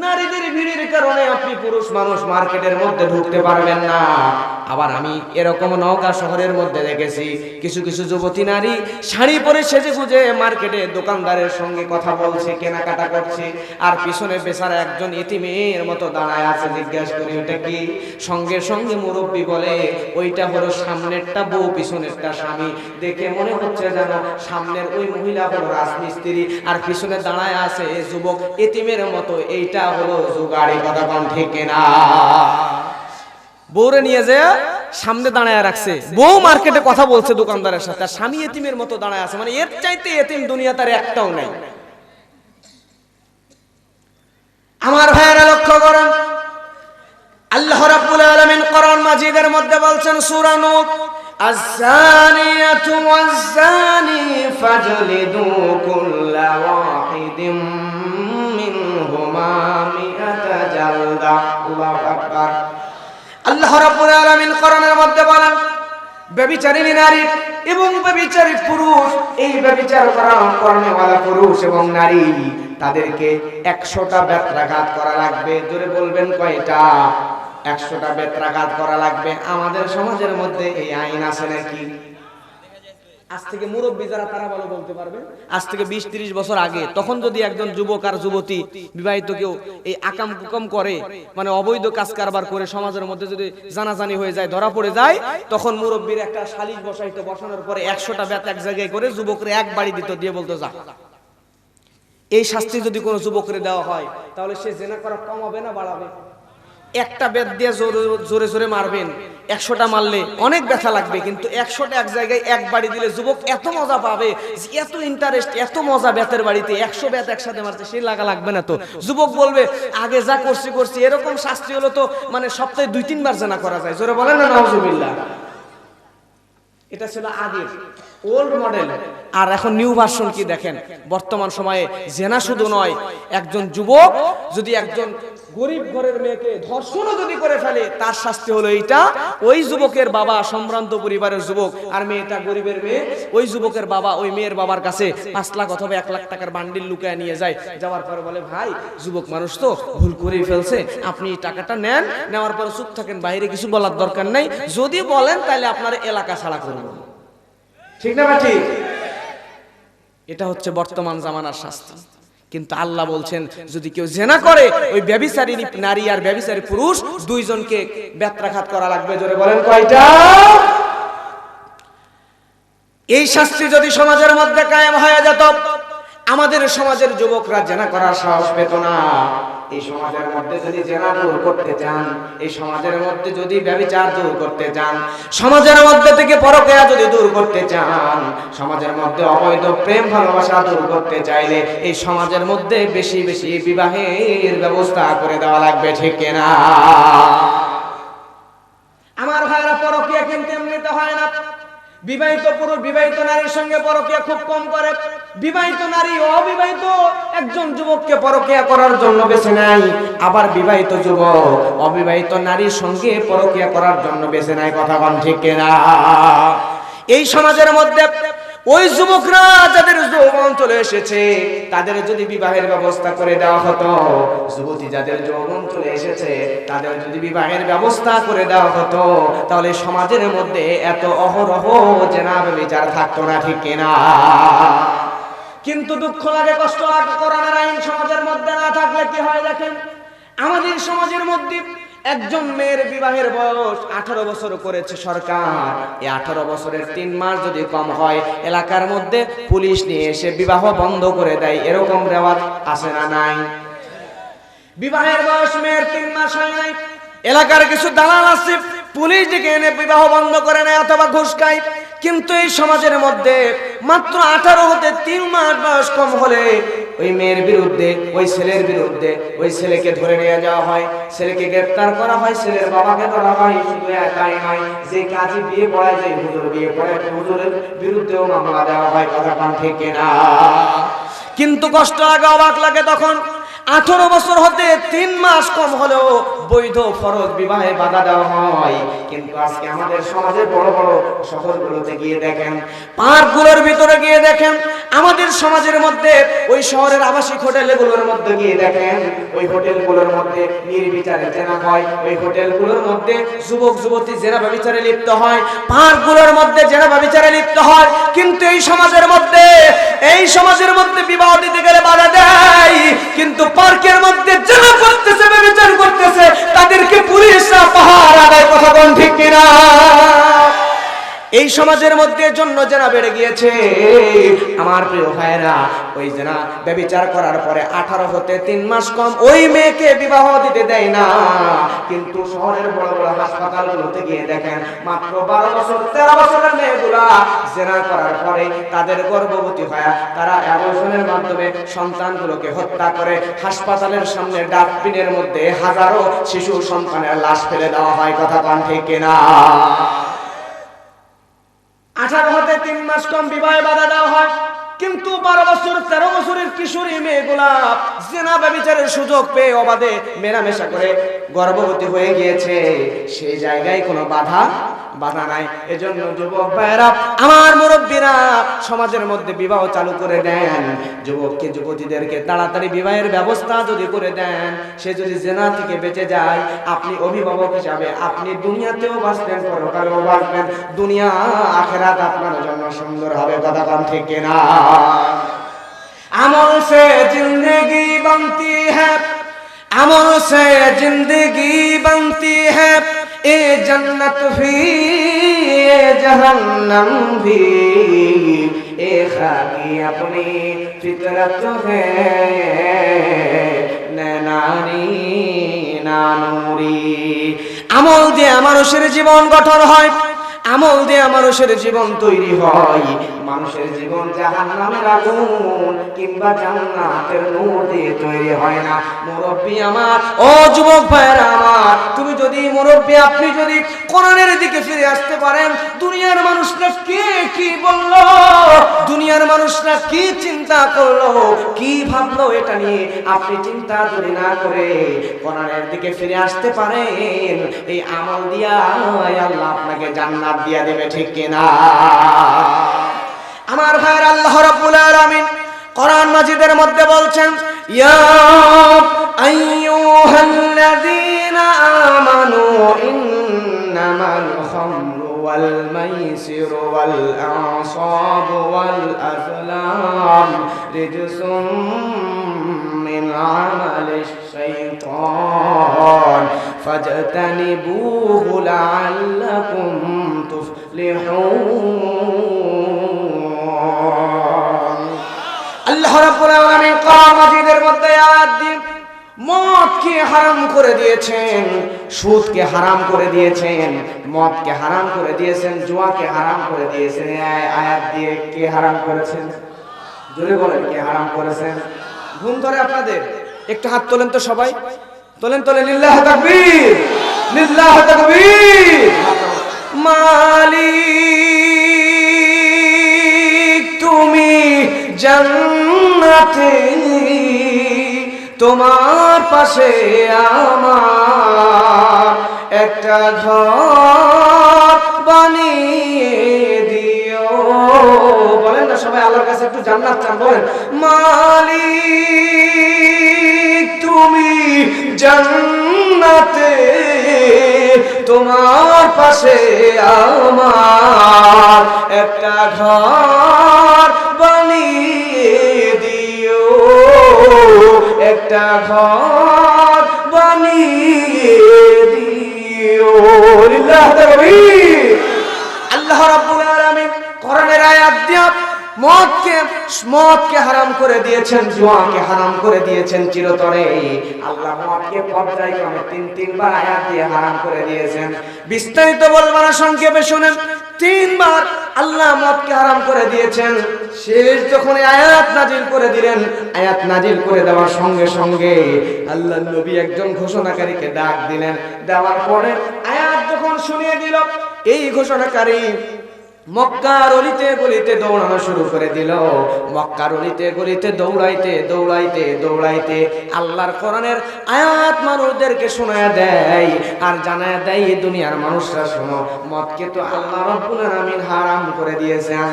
নারীদের ভিড়ের কারণে আপনি পুরুষ মানুষ মার্কেটের মধ্যে ঢুকতে পারবেন না। আবার আমি এরকম নওগাঁ শহরের মধ্যে দেখেছি কিছু কিছু যুবতী নারী শাড়ি পরে সেজে গুজে মার্কেটে দোকানদারের সঙ্গে কথা বলছে, কেনাকাটা করছে, আর পিছনে বেচারা একজন ইতিমের মতো দাঁড়ায় আছে। জিজ্ঞাসা করি ওটা কি? সঙ্গে সঙ্গে মুরব্বী বলে, ওইটা হলো সামনেরটা বউ, পিছনেরটা স্বামী। দেখে মনে হচ্ছে যেন সামনের ওই মহিলা হলো রাজমিস্ত্রি, আর পিছনে দাঁড়ায় আছে যুবক ইতিমের মতো। এইটা হলো জুগাড়ি। কথা কোন ঠিক না? বউরে নিয়ে যায় সামনে দাঁড়ায় রাখছে, বউ মার্কেটে কথা বলছে দোকানদারের সাথে, আর স্বামী এতিমের মতো দাঁড়ায় আছে। মানে এর চাইতে এতিম দুনিয়া তার একটাও নাই। আমার ভাইয়েরা লক্ষ্য করেন, আল্লাহ রাব্বুল আলামিন কোরআন মাজিদের মধ্যে বলছেন, সূরা নূর, আয-যানিয়াতু ওয়াজ-যানি ফাজলিদু কুল্লা ওয়াহিদিম মিনহুমা মিআতা জালদা। আল্লাহু আকবার। আল্লাহ রাব্বুল আলামিন কোরআনের মধ্যে বলেন, ব্যভিচারিণী নারী এবং ব্যভিচারী পুরুষ, এই ব্যভিচার করানোওয়ালা পুরুষ এবং নারী, তাদেরকে 100টা বেত্রাঘাত করা লাগবে। জোরে বলবেন কয়টা? 100টা বেত্রাঘাত করা লাগবে। আমাদের সমাজের মধ্যে এই আইন আছে নাকি? আজ থেকে মুরব্বী যারা তারা ভালো বলতে পারবে, আজ থেকে 20-30 বছর আগে তখন যদি একজন যুবক আর যুবতী বিবাহিত কেউ এই আকাম কুকাম করে, মানে অবৈধ কাজ কারবার করে সমাজের মধ্যে যদি জানাজানি হয়ে যায়, ধরা পড়ে যায়, তখন মুরব্বীর একটা সালিশ বসাইতো, বসানোর পরে 100টা বেত এক জায়গায় করে যুবকরে এক বাড়ি দিত, দিয়ে বলতো যা। এই শাস্তি যদি কোনো যুবকরে দেওয়া হয়, তাহলে সে জেনা করা কমাবে না বাড়াবে? একটা বেত দিয়ে জোরে জোরে মারবেন, 100টা মারলে অনেক ব্যথা লাগবে, কিন্তু 100টা এক জায়গায় এক বাড়ি দিলে যুবক এত মজা পাবে, এত ইন্টারেস্ট, এত মজা ব্যাতের বাড়িতে 100 ব্যাত একসাথে মারতে, সেই লাগবে না তো। যুবক বলবে আগে যা করছি এরকম শাস্তি হলো তো মানে সপ্তাহে 2-3 বার জানা করা যায়, জোরে বলেন না নাউজুবিল্লাহ। এটা ছিল আগের ওল্ড মডেল। আর এখন নিউ ভার্সন কি দেখেন, বর্তমান সময়ে জেনা শুধু নয়, একজন যুবক যদি একজন গরিব ঘরের মেয়েকে ধর্ষণও যদি করে ফেলে, তার শাস্তি হলো এইটা। ওই যুবকের বাবা সম্ভ্রান্ত পরিবারের যুবক, আর মেয়েটা গরিবের মেয়ে, ওই যুবকের বাবা ওই মেয়ের বাবার কাছে 5 লাখ অথবা 1 লাখ টাকার বান্ডিল লুকায় নিয়ে যায়। যাওয়ার পরে বলে, ভাই যুবক মানুষ তো ভুল করেই ফেলছে, আপনি টাকাটা নেন, নেওয়ার পরে চুপ থাকেন, বাইরে কিছু বলার দরকার নাই, যদি বলেন তাহলে আপনার এলাকা ছাড়া করব। ঠিক না ঠিক? এটা হচ্ছে বর্তমান জামানার শাস্তি। কিন্তু আল্লাহ বলছেন যদি কেউ জেনা করে, ওই ব্যভিচারী নারী আর ব্যভিচারী পুরুষ দুইজনকে বেত্রাঘাত করা লাগবে। জোরে বলেন কয়টা? এই শাস্তি যদি সমাজের মধ্যে কায়েম হয়ে যেত, আমাদের সমাজের যুবকরা জেনা করার সাহস পেত না। এই সমাজের মধ্যে যদি জেনা দূর করতে চান, এই সমাজের মধ্যে যদি ব্যভিচার দূর করতে চান, সমাজের মধ্যে থেকে পরকীয়া যদি দূর করতে চান, সমাজের মধ্যে অবৈধ প্রেম ভালোবাসা দূর করতে চাইলে এই সমাজের মধ্যে বেশি বেশি বিবাহের ব্যবস্থা করে দেওয়া লাগবে। ঠিক কিনা আমার ভাইরা? পরকীয়া কিন্তু এমনিতে হয় না। বিবাহিত পুরুষ বিবাহিত নারীর সঙ্গে পরকীয়া খুব কম করে। বিবাহিত নারী অবিবাহিত একজন যুবককে পরকীয়া করার জন্য বেছে নেয়, আবার বিবাহিত যুবক অবিবাহিত নারীর সঙ্গে পরকীয়া করার জন্য বেছে নেয়। কথা বল ঠিক কিনা? এই সমাজের মধ্যে ওই যুবকরা যাদের যৌবন চলে এসেছে, তাদের যদি বিবাহের ব্যবস্থা করে দেওয়া হতো, যুবতী যাদের যৌবন চলে এসেছে তাদের যদি বিবাহের ব্যবস্থা করে দেওয়া হতো, তাহলে সমাজের মধ্যে এত অহরহ জেনা ব্যভিচার থাকতো না। ঠিক কিনা? কিন্তু দুঃখ লাগে, কষ্ট লাগে, কোরআনের আইন সমাজের মধ্যে না থাকলে কি হয় দেখেন। আমাদের সমাজের মধ্যে একজন মেয়ের বিবাহের বয়স 18 বছর করেছে সরকার, এই 18 বছরের 3 মাস যদি কম হয়, এলাকার মধ্যে পুলিশ নিয়ে এসে বিবাহ বন্ধ করে দেয়। এরকম রেওয়াজ আছে না নাই? বিবাহের বয়স মেয়ের 3 মাস হয় নাই, এলাকার কিছু দালাল আছে, পুলিশ ডেকে এনে বিবাহ বন্ধ করে নেয় অথবা ঘুষ খায়। কিন্তু এই সমাজের মধ্যে মাত্র 18 হতে 3 মাস বয়স কম হলে ওই মেয়ের বিরুদ্ধে, ওই ছেলের বিরুদ্ধে, ওই ছেলেকে ধরে নিয়ে যাওয়া হয়, ছেলেকে গ্রেফতার করা হয়, ছেলের বাবাকে ধরা হয়। শুধু এটাই নয়, যে কাজী বিয়ে পড়ায়, যে হুজুর বিয়ে পড়ায়, হুজুরের বিরুদ্ধেও মামলা দেওয়া হয়। কথা কোন ঠিক কিনা? কিন্তু কষ্ট লাগে, অবাক লাগে তখন 18 বছর হতে 3 মাস কম হলেও বৈধ ফরজ বিবাহে বাধা দেওয়া হয়। কিন্তু আজকে আমাদের সমাজে বড় বড় শহরগুলোতে গিয়ে দেখেন, পার্কগুলোর ভিতরে গিয়ে দেখেন, আমাদের সমাজের মধ্যে ওই শহরের আবাসিক হোটেলগুলোর মধ্যে গিয়ে দেখেন, ওই হোটেলগুলোর মধ্যে নির্বিচারে জেনা হয়, ওই হোটেলগুলোর মধ্যে যুবক যুবতী জেনা ব্যভিচারে লিপ্ত হয়, পার্কগুলোর মধ্যে জেনা ব্যভিচারে লিপ্ত হয়। কিন্তু এই সমাজের মধ্যে বিবাহ দিতে গেলে বাধা দেয়, কিন্তু পার্কের মধ্যে জেনা করতেছে, ব্যভিচার করতেছে, তাদেরকে পুলিশরা পাহারা দেয়। কথা কোন ঠিক কিনা? এই সমাজের মধ্যে জন্য জেনা বেড়ে গিয়েছে। আমার প্রিয় ভাইরা, ওই জেনা ব্যভিচার করার পরে 18 হতে 3 মাস কম ওই মেয়েকে বিবাহ দিতে দেয় না। কিন্তু শহরের বড় বড় হাসপাতালগুলোতে গিয়ে দেখেন, মাত্র 12 বছর 13 বছরের মেয়েগুলা জেনা করার পরে তাদের গর্ভবতী হয়, তারা অ্যাবর্শনের মাধ্যমে সন্তানগুলোকে হত্যা করে হাসপাতালের সামনে ডাস্টবিনের মধ্যে হাজারো শিশু সন্তানের লাশ ফেলে দেওয়া হয়। কথা কোন ঠিক কিনা? 18 হতে 3 মাস কম বিবাহে বাধা দেওয়া হয়, কিন্তু 12 বছর 13 বছরের কিশোরী মেয়েগুলা জেনা ব্যভিচারের সুযোগ পেয়ে অবাধে মেলামেশা করে গর্ভবতী হয়ে গিয়েছে। সেই জায়গায় কোনো বাধা নাই। এজন্য যুবক ভাইরা, আমার মুরব্বীরা সমাজের মধ্যে বিবাহ চালু করে দেন, যুবককে যুবতীদেরকে তাড়াতাড়ি বিবাহের ব্যবস্থা যদি করে দেন, সে যদি জেনা থেকে বেঁচে যায়, আপনি অভিভাবক হিসাবে আপনি দুনিয়াতেও বাঁচবেন, পরকালেও বাঁচবেন, দুনিয়া আখিরাত আপনার জন্য সুন্দর হবে। কথা কোন ঠিক কিনা? अमल से जिंदगी बनती है, अमल से जिंदगी बनती है, ए जन्नत भी ये जहन्नम भी एक खाकी अपनी फितरत है नानी नानुरी। আমল দিয়ে মানুষের জীবন গঠন হয়, আমল দিয়ে মানুষের জীবন তৈরি হয়। মানুষের জীবন জাহান্নামের আগুন কিংবা জান্নাতের নূর দিয়ে তৈরি হয় না। মুরব্বি আমার, ও যুবক ভাইরা আমার, তুমি যদি মুরব্বি, আপনি যদি কোরআনের দিকে ফিরে আসতে পারেন, দুনিয়ার মানুষরা কে কি বললো, দুনিয়ার মানুষরা কি চিন্তা করলো, কি ভাবলো, এটা নিয়ে আপনি চিন্তা যদি না করে কোরআনের দিকে ফিরে আসতে পারেন, এই আমল দিয়া আল্লাহ আপনাকে জান্নাত দিয়া দেবে, ঠিক কিনা? আমার ভাইয়ের, আল্লাহ রাব্বুল আলামিন কোরআন মাজিদের মধ্যে বলছেন, ইয়া আইয়ুহাল্লাযীনা আমানু ইন্নামাল খামরু ওয়াল মাইসিরু ওয়াল আনসাবু ওয়াল আযলাম রিজসুম মিন আমালিশ শাইতান ফাজতানিবুহু লাআল্লাকুম তুফলিহুন। আল্লাহ রাব্বুল আলামিন কোরআন মাজিদের মধ্যে আয়াত দিয়ে মদকে হারাম করে দিয়েছেন, সুদকে হারাম করে দিয়েছেন, মদকে হারাম করে দিয়েছেন, জুয়াকে হারাম করে দিয়েছেন। এই আয়াত দিয়ে কে হারাম করেছেন? জোরে বলেন, কে হারাম করেছেন? ঘুম ধরে আপনাদের? একটু হাত তোলেন তো সবাই, তোলেন তোলেন। লিল্লাহি তাকবীর, লিল্লাহি তাকবীর। মালিক তুমি জান্নাতে, তোমার পাশে আমার একটা ঘর বানিয়ে দিও। বলেন না সবাই, আল্লাহর কাছে একটু জান্নাত চান, বলেন মালিক তুমি জান্নাতে, তোমার পাশে আমার একটা ঘর বানিয়ে দিও, একটা ঘর বানিয়ে দিও। লিল্লাহি তাকবীর। আল্লাহ রাব্বুল আলামিন কোরআনের আয়াত দিয়ে মদকে হারাম করে দিয়েছেন, জুয়াকে হারাম করে দিয়েছেন চিরতরে। আল্লাহ মদকে পর্যায়ক্রমে তিনবার আয়াত দিয়ে হারাম করে দিয়েছেন। বিস্তারিত বলবো না, সংক্ষেপে শুনেন। তিনবার আল্লাহ মদকে হারাম করে দিয়েছেন। শেষ যখন আয়াত নাজিল করে দিলেন, আয়াত নাজিল করে দেওয়ার সঙ্গে সঙ্গে আল্লাহ নবী একজন ঘোষণাকারীকে ডাক দিলেন। দেওয়ার পরে আয়াত যখন শুনিয়ে দিল, এই ঘোষণাকারী মক্কার অলিতে গলিতে দৌড়ানো শুরু করে দিল। মক্কার অলিতে গলিতে দৌড়াইতে দৌড়াইতে দৌড়াইতে আল্লাহর কোরআনের আয়াত মানুষদেরকে শোনায় দেয় আর জানায় দেয়, দুনিয়ার মানুষরা শোনো, মদকে তো আল্লাহ রাব্বুল আলামিন হারাম করে দিয়েছেন।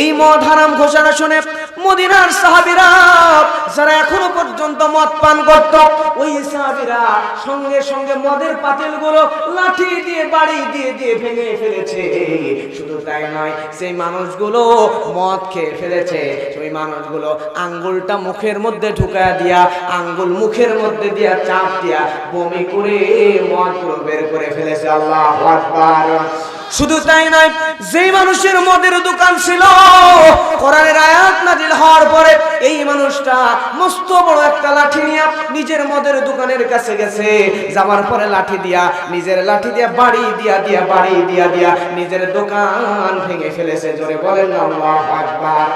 এই মদ হারাম ঘোষণা শুনে মদিনার সাহাবীরা যারা এখনো পর্যন্ত মদ পান করত, ওই সাহাবীরা সঙ্গে সঙ্গে মদের পাতিলগুলো লাঠি দিয়ে, বাড়ি দিয়ে দিয়ে ভেঙে ফেলেছে। শুধু তাই নয়, সেই মানুষগুলো মদ খেয়ে ফেলেছে, সেই মানুষগুলো আঙ্গুলটা মুখের মধ্যে ঢুকায় দিয়া, আঙ্গুল মুখের মধ্যে দিয়া চাপ দিয়া বমি করে মদগুলো বের করে ফেলেছে। আল্লাহু আকবার। শুধু তাই নয়, যেই মানুষের মদের দোকান ছিল, কোরআনের আয়াত নাজিল হওয়ার পরে এই মানুষটা মস্ত বড় একটা লাঠি নিয়ে নিজের মদের দোকানের কাছে গেছে। যাওয়ার পরে লাঠি দিয়া, নিজের লাঠি দিয়া বাড়ি দিয়া দিয়া বাড়ি দিয়া দিয়া নিজের দোকান ভেঙে ফেলেছে। জোরে বলেন আল্লাহু আকবার।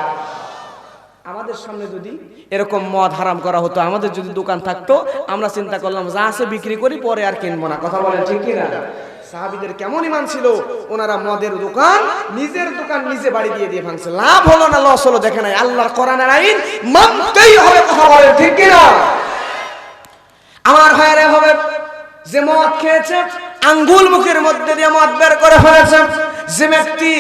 আমাদের সামনে যদি এরকম মদ হারাম করা হতো, আমাদের যদি দোকান থাকতো, আমরা চিন্তা করলাম যা আছে বিক্রি করি, পরে আর কিনবো না। কথা বলেন ঠিক কিনা? সাহাবীদের কেমন ঈমান ছিল, ওনারা মদের দোকান, নিজের দোকান নিজে বাড়ি দিয়ে দিয়ে ভাঙছে। লাভ হলো না লস হলো দেখে নাই, আল্লাহর কোরআনের আইন মানতেই হবে। কথা বলেন ঠিক কিনা? আমার ভাইরা হবে যে মদ খেয়েছে, আঙ্গুল মুখের মধ্যে দিয়ে মদ বের করে ফেলেছে। যে ব্যক্তি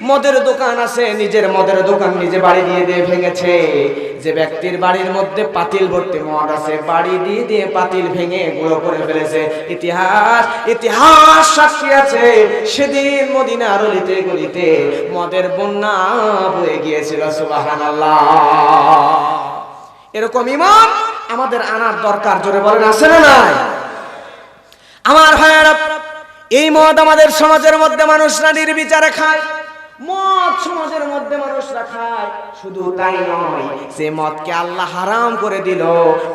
মদের দোকান আছে, নিজের মদের দোকান নিজে বাড়ি দিয়ে দিয়ে ভেঙেছে। যে ব্যক্তির বাড়ির মধ্যে পাতিল ভর্তি মদ আছে, বাড়ি দিয়ে দিয়ে পাতিল ভেঙে গুঁড়ো করে ফেলেছে। ইতিহাস সাক্ষী আছে, সেদিন মদিনার অলিতে গলিতে মদের বন্যা বয়ে গিয়েছিল। সুবহানাল্লাহ। এরকম ঈমান আমাদের আনার দরকার। জোরে বলেন আছে না নাই? আমার ভাইয়েরা, এই মদ আমাদের সমাজের মধ্যে মানুষরা নির্বিচারে খায়। মদ সমাজের মধ্যে মানুষরা খায়, শুধু তাই নয়, সে মদকে আল্লাহ হারাম করে দিল।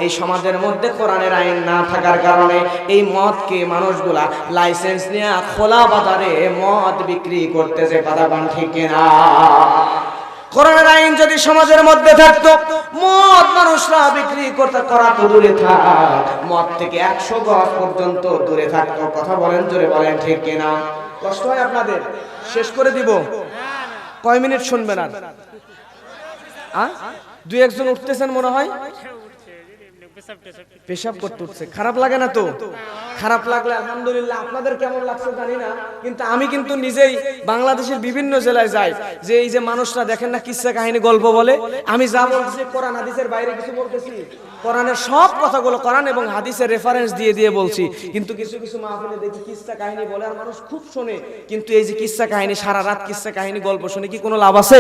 এই সমাজের মধ্যে কোরআনের আইন না থাকার কারণে এই মদকে মানুষগুলা লাইসেন্স নিয়ে খোলা বাজারে মদ বিক্রি করতেছে। কথা বলেন ঠিক কিনা? কোরআনের আইন যদি সমাজের মধ্যে থাকতো, মদ মানুষরা বিক্রি করতে করা তো দূরে থাক, মদ থেকে 100 গজ পর্যন্ত দূরে থাকতো। কথা বলেন, জোরে বলেন ঠিক কিনা? কষ্ট হয় আপনাদের? শেষ করে দিব। কয় মিনিট শুনবেন আর? দুই একজন উঠতেছেন মনে হয়, পেশাব করতে উঠছে। খারাপ লাগে না তো? খারাপ লাগলে আলহামদুলিল্লাহ। আপনাদের কেমন লাগছে জানি না, কিন্তু আমি কিন্তু নিজেই বাংলাদেশের বিভিন্ন জেলায় যাই, যে এই যে মানুষরা দেখেন না কিসসা কাহিনী গল্প বলে, আমি যা বলছি কোরআন হাদিসের বাইরে কিছু বলতেছি? কোরআনের সব কথাগুলো কোরআন এবং হাদিসের রেফারেন্স দিয়ে দিয়ে বলছি। কিন্তু কিছু কিছু মাহফিলে দেখি কিসসা কাহিনী বলে আর মানুষ খুব শোনে, কিন্তু এই যে কিসসা কাহিনী, সারা রাত কিসসা কাহিনী গল্প শুনে কি কোনো লাভ আছে?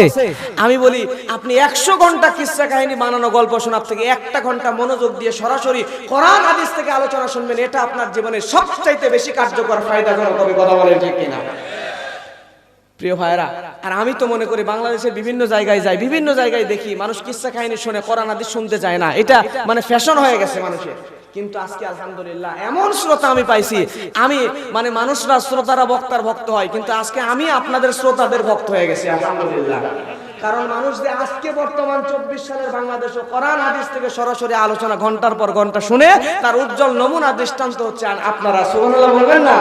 আমি বলি আপনি 100 ঘন্টা কিসসা কাহিনী বানানো গল্প শোনার থেকে 1টা ঘন্টা মনোযোগ দিয়ে সরাসরি কোরআন হাদিস থেকে আলোচনা শুনবেন, এটা আপনার জীবনে সবচাইতে বেশি কার্যকর ফায়দাজনক হবে। কথা বলেন ঠিক কিনা? প্রিয় ভাইরা, আর আমি তো মনে করি বাংলাদেশের বিভিন্ন জায়গায় যাই, বিভিন্ন জায়গায় দেখি মানুষ কিসসা কাহিনী শুনে, কোরআন হাদিস শুনতে চায় না। এটা মানে ফ্যাশন হয়ে গেছে মানুষের। কিন্তু আজকে আলহামদুলিল্লাহ এমন শ্রোতা আমি পাইছি, আমি মানে মানুষরা শ্রোতারা বক্তার ভক্ত হয়, কিন্তু আজকে আমি আপনাদের শ্রোতাদের ভক্ত হয়ে গেছি আলহামদুলিল্লাহ। কারণ মানুষ যে আজকে বর্তমান 24 সালের বাংলাদেশে কোরআন হাদিস থেকে সরাসরি আলোচনা ঘন্টার পর ঘন্টা শুনে, তার উজ্জ্বল নমুনা দৃষ্টান্ত হচ্ছে আপনারা। সুবহানাল্লাহ বলবেন না?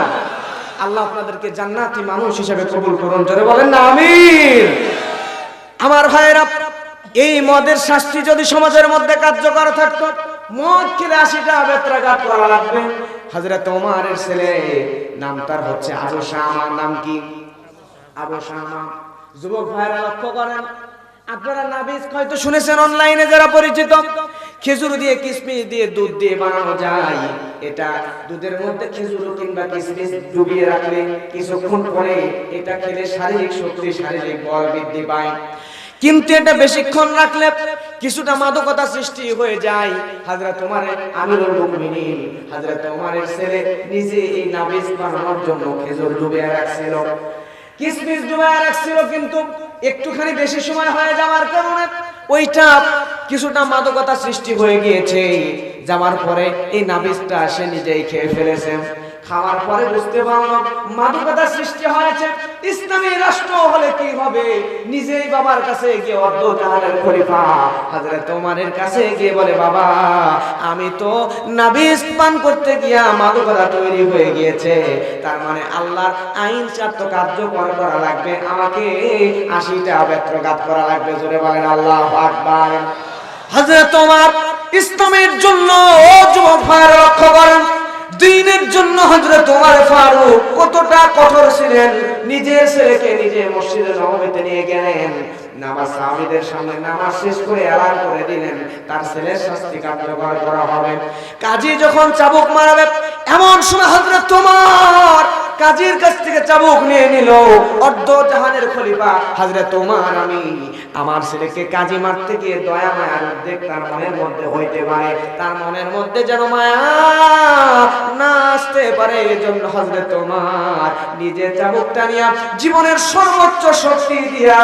আল্লাহ আপনাদেরকে জান্নাতি মানুষ হিসেবে কবুল করুন, জোরে বলেন না আমিন। আমার ভাইরা, এই মদের শাস্তি যদি সমাজের মধ্যে কার্যকর থাকতো, মদ খেলে 80টা বেত্রাঘাত করা লাগবে। হযরত ওমরের ছেলে, নাম তার হচ্ছে আবু শামা। নাম কি? আবু শামা। যুবক ভাইরা লক্ষ্য করেন, আপনারা নাবিজ হয়তো শুনেছেন, অনলাইনে যারা পরিচিত, খেজুর দিয়ে কিশমিশ দিয়ে দুধ দিয়ে বানানো যায়। এটা দুধের মধ্যে খেজুর কিংবা কিশমিশ ডুবিয়ে রাখলে কিছুক্ষণ পরে এটা খেলে শারীরিক শক্তি, শারীরিক বল বৃদ্ধি পায়। কিন্তু এটা বেশিক্ষণ রাখলে কিছুটা মাদকতা সৃষ্টি হয়ে যায়। হযরত ওমর আমিরুল মুমিনিন, হযরত ওমরের ছেলে নিজে এই নাবিজ বানানোর জন্য খেজুর ডুবিয়ে রাখছিল, কিশমিশ ডুবিয়ে রাখছিল, কিন্তু একটুখানি বেশি সময় হয়ে যাওয়ার কারণে ওইটা কিছুটা মাদকতা সৃষ্টি হয়ে গিয়েছে। যাওয়ার পরে এই নাবিজটা সে নিজেই খেয়ে ফেলেছে। খাওয়ার পরে বুঝতে পারলাম মাদকতা সৃষ্টি হয়েছে। ইসলামী রাষ্ট্র হলে কি হবে? নিজেই বাবার কাছে গিয়ে অর্ধ জাহানের খলিফা হযরত ওমরের কাছে গিয়ে বলে, বাবা আমি তো নাবিজ পান করতে গিয়া মাদকতা তৈরি হয়ে গিয়েছে, তার মানে আল্লাহর আইন চার্ত কার্যকর করা লাগবে, আমাকে 80টা বেত্রাঘাত করা লাগবে। জোরে বলেন আল্লাহু আকবার। হযরত ওমর ইসলামের জন্য, ও যুবক ভাইরা লক্ষ্য করেন, দ্বীনের জন্য হযরত ওমর ফারুক কতটা কঠোর ছিলেন। নিজের ছেলেকে নিজে মসজিদে নববীতে নিয়ে গেলেন, নামাজ সাহাবীদের সামনে নামাজ শেষ করে এলান করে দিলেন তার ছেলের শাস্তি কার্যকর করা হবে। কাজী যখন চাবুক মারবে, এমন সময় হযরত ওমর কাজীর কাছ থেকে চাবুক নিয়ে নিল। অর্ধ জাহানের খলিফা হযরত ওমর, আমি আমার ছেলেকে কাজী মারতে গিয়ে দয়া মায়ার উদ্বেগ তার মনের মধ্যে হইতে পারে, তার মনের মধ্যে যেন মায়া না আসতে পারে, এজন্য হযরত ওমর নিজে চাবুকটা নিয়ে জীবনের সর্বোচ্চ শক্তি দিয়া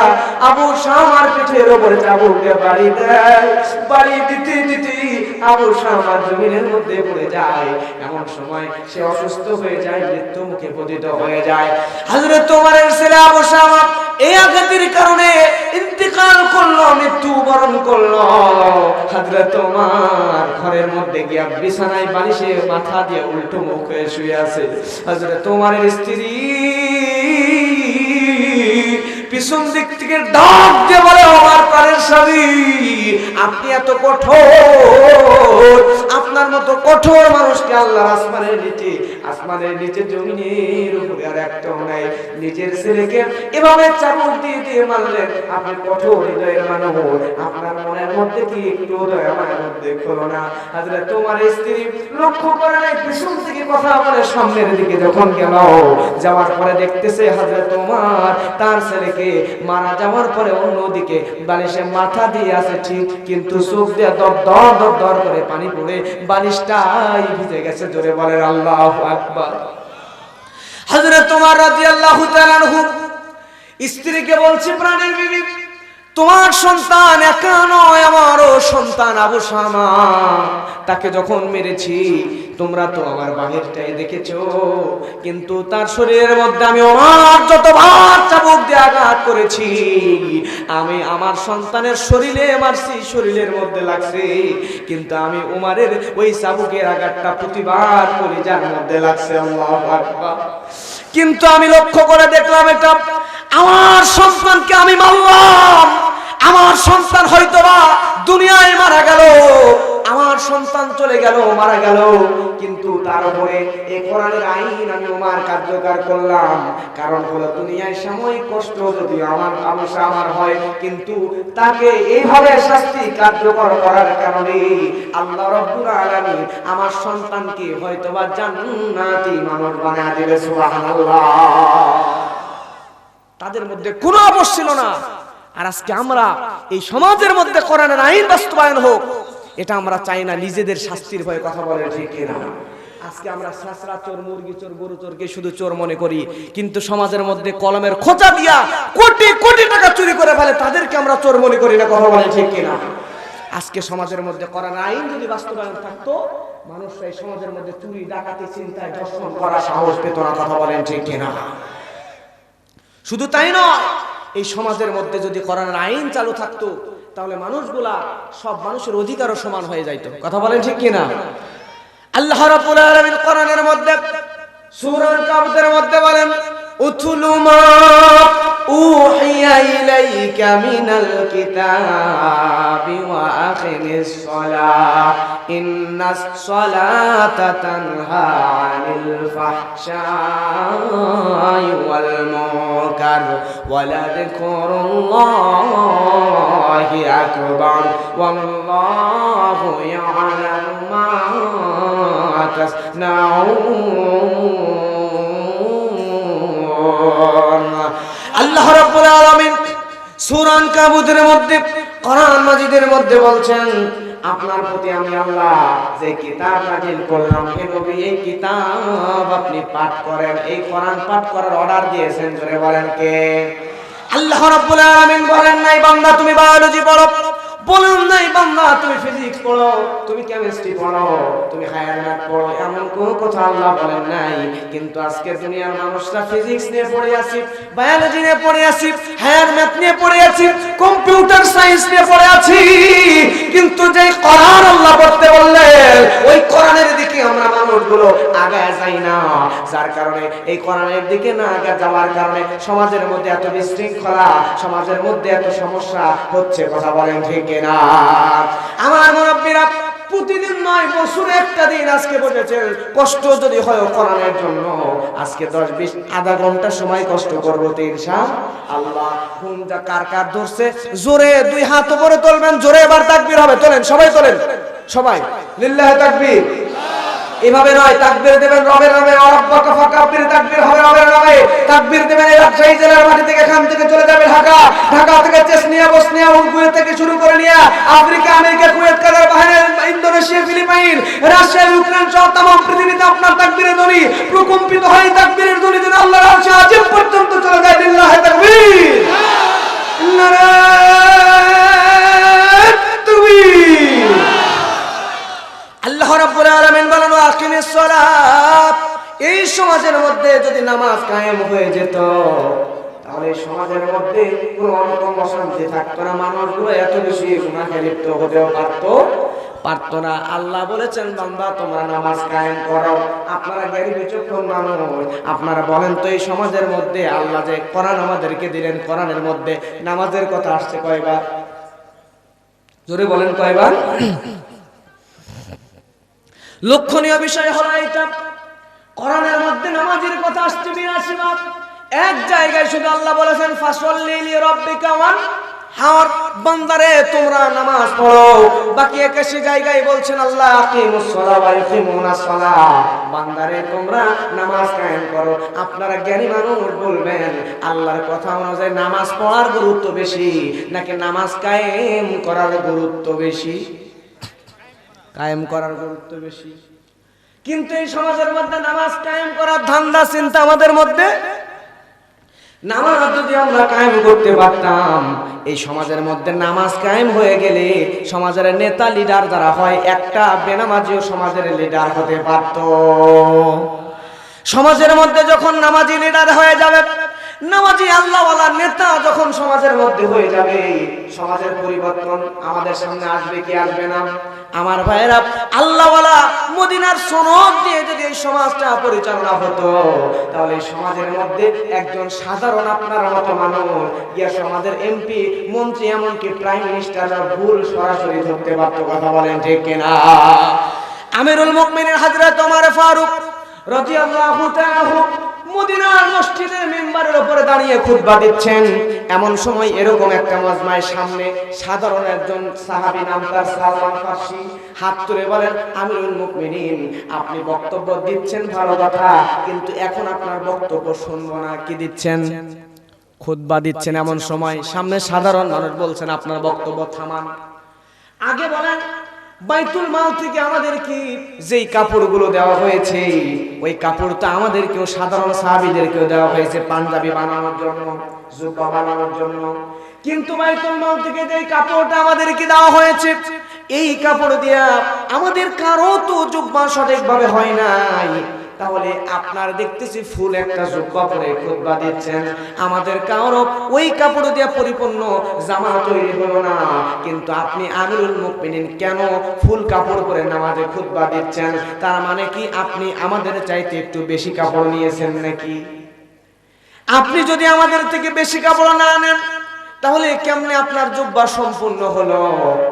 আবু শামার পিঠের উপর চাবুক দিয়ে বাড়ি দেয়। বাড়ি দিতে দিতে আবু শামা জমিনের মধ্যে পড়ে যায়। এমন সময় সে অসুস্থ হয়ে যায়, মৃত্যু মুখে পতিত হয়ে যায়। হযরত ওমরের ছেলে আবু শামা এই আঘাতের কারণে ইন্তেকাল করলো, মৃত্যুবরণ করলো। হযরত ওমর ঘরের মধ্যে গিয়া বিছানায় বালিশে মাথা দিয়ে উল্টো মুখ হয়ে শুয়ে আছে। হযরত ওমরের স্ত্রী পিছন দিক থেকে ডাক দিয়ে বলে, ওমর পারের স্বামী, আপনি এত কঠোর, আপনার মতো কঠোর মানুষকে আল্লাহ আসমানের নিচে জমিনের উপরে আর একটাও নাই। নিজের ছেলেকে এভাবে চাবুক দিয়ে দিয়ে মারলেন, আপনি কঠোর হৃদয়ের মানুষ, আপনার মনের মধ্যে কি একটু দয়া মায়ার উদ্বেগ হলো না? হযরত তোমার স্ত্রী লক্ষ্য করে নাই, পিছন থেকে কথা বলে সামনের দিকে যখন গেল, যাওয়ার পরে দেখতেছে হযরত ওমর তার ছেলেকে মারা যাওয়ার পরে অন্যদিকে বালিশে মাথা দিয়ে আছে ঠিক, কিন্তু চোখ দিয়ে দর দর দর দর করে পানি পড়ে বালিশটাই ভিজে গেছে। জোরে বলেন আল্লাহু আকবার। হযরত ওমর রাদিয়াল্লাহু তাআলা আনহু স্ত্রীকে বলছি, প্রাণের বিবি, তোমার সন্তান একা নয়, আমারও সন্তান আবু শামা, তাকে যখন মেরেছি তোমরা তো আমার বাহিরটাই দেখেছো, কিন্তু তার শরীরের মধ্যে আমি আমার যতবার চাবুক দিয়ে আঘাত করেছি, আমি আমার সন্তানের শরীরে মারছি, শরীরের মধ্যে লাগছে, কিন্তু আমি উমারের ওই চাবুকের আঘাতটা প্রতিবার কলিজার মধ্যে লাগছে। আল্লাহু আকবার। কিন্তু আমি লক্ষ্য করে দেখলাম, এটা আমার সন্তানকে আমি মারলাম, আমার সন্তান হয়তোবা দুনিয়ায় মারা গেল, আমার সন্তান চলে গেল, মারা গেল, কিন্তু তার উপরে এই কোরআনের আইন আমি ওমার কার্যকর করলাম। কারণ হলো দুনিয়ায় সাময়িক কষ্ট যদি আমার আমার হয়, কিন্তু তাকে এইভাবে শাস্তি কার্যকর করার কারণে আল্লাহ রাব্বুল আলামিন আমার সন্তানকে হয়তোবা জান্নাতি মানুষ বানায় দিবে। সুবহানাল্লাহ। তাদের মধ্যে কোনো আপোষ ছিল না। আর আজকে আমরা এই সমাজের মধ্যে কোরআনের আইন বাস্তবায়ন হোক, এটা আমরা চাই না। নিজেদের শাস্তির ভয়ে কথা বলে, ঠিক কিনা? আজকে আমরা শাসরা চোর, মুরগি চোর, গরু চোরকে শুধু চোর মনে করি, কিন্তু সমাজের মধ্যে কলমের খোঁচা দিয়া কোটি কোটি টাকা চুরি করে ফেলে, তাদেরকে আমরা চোর মনে করি না। কথা বলে, ঠিক কিনা? আজকে সমাজের মধ্যে কোরআনের আইন যদি বাস্তবায়ন থাকতো, মানুষরা এই সমাজের মধ্যে চুরি, ডাকাতি, চিন্তায় দর্শন করা সাহস পেত না। কথা বলেন, ঠিক কিনা? শুধু তাই নয়, এই সমাজের মধ্যে যদি কোরআনের আইন চালু থাকতো, তাহলে মানুষগুলা সব মানুষের অধিকারও সমান হয়ে যাইত। কথা বলেন, ঠিক কিনা? আল্লাহ রাব্বুল আলামিন কোরআনের মধ্যে সূরা কাবুতের মধ্যে বলেন, উতলু মা উহিয়া ইলাইকা মিনাল কিতাবি ওয়া আকিমিস সালাহ ইন্নাস সালাতা তানহা আনিল ফাহশাই ওয়াল মুনকার ওয়া লাযিকরুল্লাহি আকবার ওয়াল্লাহু ইয়ালামু মা তাসনাউন। আল্লাহ রাব্বুল আলামিন সূরা কাবুতের মধ্যে, কোরআন মাজিদের মধ্যে বলছেন, আপনার প্রতি আমি আল্লাহ যে কিতাব নাযিল করলাম, হে নবী এই কিতাব আপনি পাঠ করেন। এই কোরআন পাঠ করার অর্ডার দিয়েছেন, জোরে বলেন কে? আল্লাহ রাব্বুল আলামিন বলেন নাই বান্দা তুমি বায়োলজি পড়ো, বলেন নাই বান্দা তুমি ফিজিক্স পড়ো, তুমি কেমিস্ট্রি পড়ো, তুমি হায়ার ম্যাথ পড়ো, এমন কোনো কথা আল্লাহ বলেন নাই। কিন্তু আজকে দুনিয়ার মানুষরা ফিজিক্স নিয়ে পড়ে আছে, বায়োলজি নিয়ে পড়ে আছে, হায়ার ম্যাথ নিয়ে পড়ে আছে, কম্পিউটার সায়েন্স নিয়ে পড়ে আছে, কিন্তু যে কোরআন আল্লাহ পড়তে বললেন, ওই কোরআনের দিকে আমরা মানুষগুলো আগায় যাই না। যার কারণে এই কোরআনের দিকে না আগে যাওয়ার কারণে সমাজের মধ্যে এত বিশৃঙ্খলা, সমাজের মধ্যে এত সমস্যা হচ্ছে। কথা বলেন, ঠিক না? আমার মুরব্বীরা প্রতিদিন 9 বছরে একটা দিন আজকে বসেছেন, কষ্ট যদি হয় কোরআনের জন্য, আজকে 10-20 আধা ঘন্টা সময় কষ্ট করবো তো ইনশাআল্লাহ। ঘুমটা কার কার ধরছে? জোরে 2 হাত উপরে তুলবেন, জোরে এবার তাকবীর হবে। তোলেন, সবাই তোলেন, সবাই লিল্লাহি তাকবীর। এভাবে নয়, তাকবীর দেবেন রবের নামে, রব্বাকা ফাকাব্বির, তাকবীর হবে রবের নামে। তাকবীর দেবেন এই রাজশাহী জেলার মাটি থেকে, এখান থেকে চলে যাবে ঢাকা, ঢাকা থেকে চেচনিয়া, বসনিয়া, কুয়েত থেকে শুরু করে নিয়ে Africa, America, Kuwait, Qatar, Bahrain, Indonesia, Philippines, Russia, Ukraine সহ तमाम পৃথিবীতে আপনার তাকবীরের ধ্বনি প্রকম্পিত হয়। তাকবীরের ধ্বনি যেন আল্লাহর আরশে আজিম পর্যন্ত চলে যায়। লিল্লাহি তাকবীর, নারায়ে তাকবীর। আল্লাহ রাব্বুল আলামিন বলেন, আকিমিস সালাত। এই সমাজের মধ্যে যদি নামাজ কায়েম হয়ে যেত, তাহলে সমাজের মধ্যে কোনো রকম অশান্তি থাকতো না, মানুষগুলো এত বেশি গুনাহে লিপ্ত হতেও পারতো না। আল্লাহ বলেছেন, বান্দা তোমরা নামাজ কায়েম করো। আপনারা জ্ঞানী বিচক্ষণ মানুষ, আপনারা বলেন তো এই সমাজের মধ্যে আল্লাহ যে কোরআন আমাদেরকে দিলেন, কোরআনের মধ্যে নামাজের কথা আসছে কয়বার? জোরে বলেন, কয়বার? লক্ষণীয় বিষয় হলো এটা, কোরআনের মধ্যে নামাজের কথা আসছে 82 বার। এক জায়গায় শুধু আল্লাহ বলেছেন, ফাসল্লি লিরাব্বিকা ওয়ানহার, বান্দারে তোমরা নামাজ পড়ো। বাকি 81 জায়গায় বলছেন আল্লাহ, আকিমুস সালাহ ওয়া ইকিমুনাস সালাহ, বান্দারে তোমরা নামাজ কায়েম করো। আপনারা জ্ঞানী মানুষ বলবেন, আল্লাহর কথা অনুযায়ী নামাজ পড়ার গুরুত্ব বেশি নাকি নামাজ কায়েম করার গুরুত্ব বেশি? কায়েম করার গুরুত্ব বেশি। কিন্তু এই সমাজের মধ্যে নামাজ কায়েম করার ধান্দা চিন্তা আমাদের মধ্যে নামাজ যদি আমরা কায়েম করতে পারতাম, এই সমাজের মধ্যে নামাজ কায়েম হয়ে গেলে সমাজের নেতা লিডার যারা হয়, একটা বেনামাজিও সমাজের লিডার হতে পারত। সমাজের মধ্যে যখন নামাজি লিডার হয়ে যাবে, নামাজি আল্লাহওয়ালা নেতা যখন সমাজের মধ্যে হয়ে যাবে, সমাজের পরিবর্তন আমাদের সামনে আসবে কি আসবে না? আমার ভাইয়েরা, আল্লাহওয়ালা মদিনার সনদ দিয়ে যদি এই সমাজটা পরিচালনা হতো, তাহলে সমাজের মধ্যে একজন সাধারণ আপনার মতো মানুষ গিয়া সমাজের এমপি, মন্ত্রী, এমনকি প্রাইম মিনিস্টাররা ভুল সরাসরি ধরতে পারত। কথা বলেন ঠিক কিনা? আমিরুল মুমিনিন হযরত ওমর ফারুক রাদিয়াল্লাহু তাআলা মদিনার মসজিদের মিম্বারের উপরে দাঁড়িয়ে খুতবা দিচ্ছেন। এমন সময় এরকম একটা মজমায় সামনে সাধারণ একজন সাহাবী, নাম তার সালমান ফারসি, হাত তুলে বলেন, আমিরুল মুমিনিন, আপনি বক্তব্য দিচ্ছেন ভালো কথা, কিন্তু এখন আপনার বক্তব্য শুনবো না। কি দিচ্ছেন? খুতবা দিচ্ছেন। এমন সময় সামনে সাধারণ মানুষ বলছেন, আপনার বক্তব্য থামান। আগে বলেন, বাইতুল মাল থেকে আমাদের কি যেই কাপড়গুলো দেওয়া হয়েছে, ওই কাপড়টা আমাদেরকেও সাধারণ সাহাবীদেরকেও দেওয়া হয়েছে পাঞ্জাবি বানানোর জন্য, জুব্বা বানানোর জন্য। কিন্তু বাইতুল মাল থেকে যেই কাপড়টা আমাদেরকে দেওয়া হয়েছে, এই কাপড় দিয়া আমাদের কারো তো জুব্বা সঠিকভাবে হয় নাই। তাহলে আপনার দেখতেছি ফুল একটা জুব্বা পরে খুতবা দিচ্ছেন, আমাদের কারো ওই কাপড় দিয়ে পরিপূর্ণ জামা তৈরি হলো না, কিন্তু আপনি আমিরুল মুমিনিন কেন ফুল কাপড় পরে নামাজে খুতবা দিচ্ছেন? তার মানে কি আপনি আমাদের চাইতে একটু বেশি কাপড় নিয়েছেন নাকি? আপনি যদি আমাদের থেকে বেশি কাপড় না নেন, তাহলে কেমনে আপনার জুব্বা সম্পূর্ণ হলো?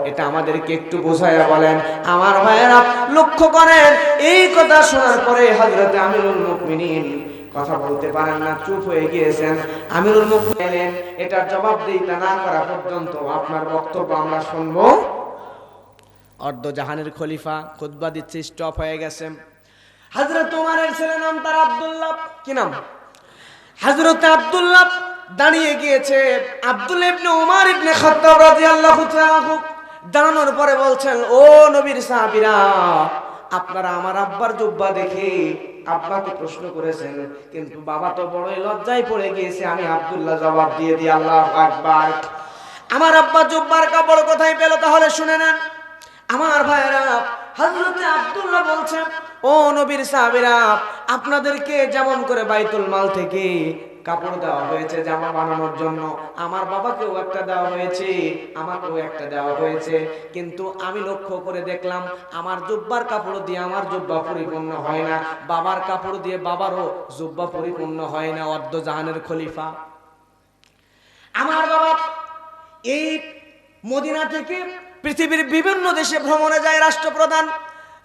এটা আমাদেরকে একটু বুঝাইয়া বলেন। আমার ভাইয়েরা লক্ষ্য করেন, এই কথা শোনার পরে হযরত আমিরুল মুমিনিন কথা বলতে পারেন না, চুপ হয়ে গিয়েছেন। আমিরুল মুমিনিন এটার জবাব দিতে না করা পর্যন্ত আপনার বক্তব্য আমরা শুনবো। অর্ধ জাহানের খলিফা খুতবা দিচ্ছে, স্টপ হয়ে গেছে। হযরত ওমরের ছেলে, নাম তার আব্দুল্লাহ। কি নাম? হযরত আব্দুল্লাহ দাঁড়িয়ে গিয়েছে। আব্দুল্লাহ ইবনে উমর ইবনে খাত্তাব রাদিয়াল্লাহু তাআলা দাঁড়ানোর পরে বলছেন, ও নবীর সাহাবীরা, আপনারা আমার আব্বার জুব্বা দেখে আব্বাকে প্রশ্ন করেছেন, কিন্তু বাবা তো বড়ই লজ্জায় পড়ে গিয়েছে। আমি আব্দুল্লাহ জবাব দিয়ে দিই, আল্লাহু আকবার। আমার আব্বা জুব্বার কাপড় কোথায় পেল? তাহলে শুনে নেন আমার ভাইয়েরা। হযরত আব্দুল্লাহ বলছেন, ও নবীর সাহাবীরা, আপনাদেরকে যেমন করে বাইতুল মাল থেকে কাপড় দেওয়া হয়েছে জামা বানানোর জন্য, আমার বাবাকেও একটা দেওয়া হয়েছে, আমাকেও একটা দেওয়া হয়েছে, কিন্তু আমি লক্ষ্য করে দেখলাম আমার জুব্বার কাপড় দিয়ে আমার জুব্বা পরিপূর্ণ হয় না, বাবার কাপড় দিয়ে বাবারও জুব্বা পরিপূর্ণ হয় না। অর্ধ জাহানের খলিফা আমার বাবা এই মদিনা থেকে পৃথিবীর বিভিন্ন দেশে ভ্রমণে যায় রাষ্ট্রপ্রধান,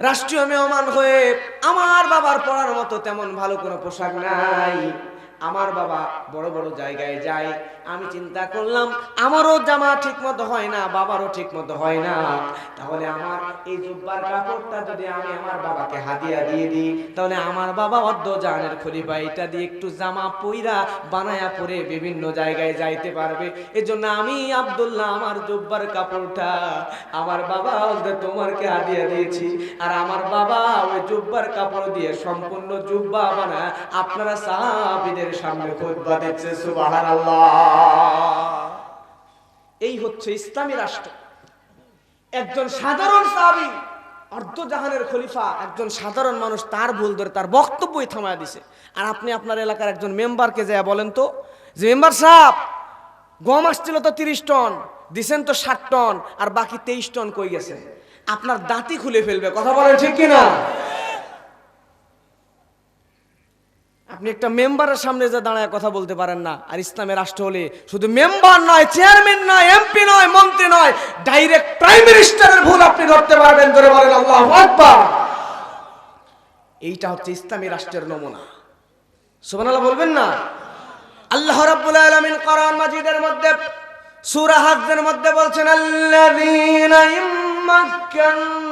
রাষ্ট্রীয় মেহমান হয়ে। আমার বাবার পরার মতো তেমন ভালো কোনো পোশাক নাই। আমার বাবা বড় বড় জায়গায় যায়। আমি চিন্তা করলাম আমারও জামা ঠিক মতো হয় না, বাবারও ঠিক মতো হয় না, তাহলে আমার এই জুব্বার কাপড়টা যদি আমি আমার বাবাকে হাদিয়া দিয়ে দিই, তাহলে আমার বাবা অর্ধ জাহানের খলিফা এটা দিয়ে একটু জামা পইরা বানায়া পরে বিভিন্ন জায়গায় যাইতে পারবে। এজন্য আমি আব্দুল্লাহ আমার জুব্বার কাপড়টা আমার বাবা তোমারকে হাদিয়া দিয়েছি, আর আমার বাবা ওই জুব্বার কাপড় দিয়ে সম্পূর্ণ জুব্বা বানায় আপনারা সাহাবীদের সামনে খুতবা দিচ্ছে। সুবহানাল্লাহ। এই হচ্ছে ইসলামী রাষ্ট্র। একজন সাধারণ সাহাবী, অর্ধ জাহানের খলিফা, একজন সাধারণ মানুষ তার ভুল ধরে তার বক্তব্যই থামায় দিছে। আর আপনি আপনার এলাকার একজন মেম্বারকে যায় বলেন তো যে, মেম্বার সাহেব, গম আসছিল তো 30 টন, দিছেন তো 60 টন, আর বাকি 23 টন কই গেছে? আপনার দাঁতই খুলে ফেলবে। কথা বলেন ঠিক কিনা? আপনি একটা মেম্বারের সামনে যা দাঁড়ায় কথা বলতে পারেন না। আর ইসলামের রাষ্ট্র হলে শুধু মেম্বার নয়, চেয়ারম্যান নয়, এমপি নয়, মন্ত্রী নয়, ডাইরেক্ট প্রাইম মিনিস্টারের ভুল আপনি ধরতে পারবেন। ধরে বলেন আল্লাহু আকবার। এইটা হচ্ছে ইসলামী রাষ্ট্রের নমুনা। সুবহানাল্লাহ বলবেন না? আল্লাহ রাব্বুল আলামিন কোরআন মাজিদের মধ্যে সূরা হাজ্জের মধ্যে বলছেন, আল্লাযীনা ইম্মাক্কান্নাহুম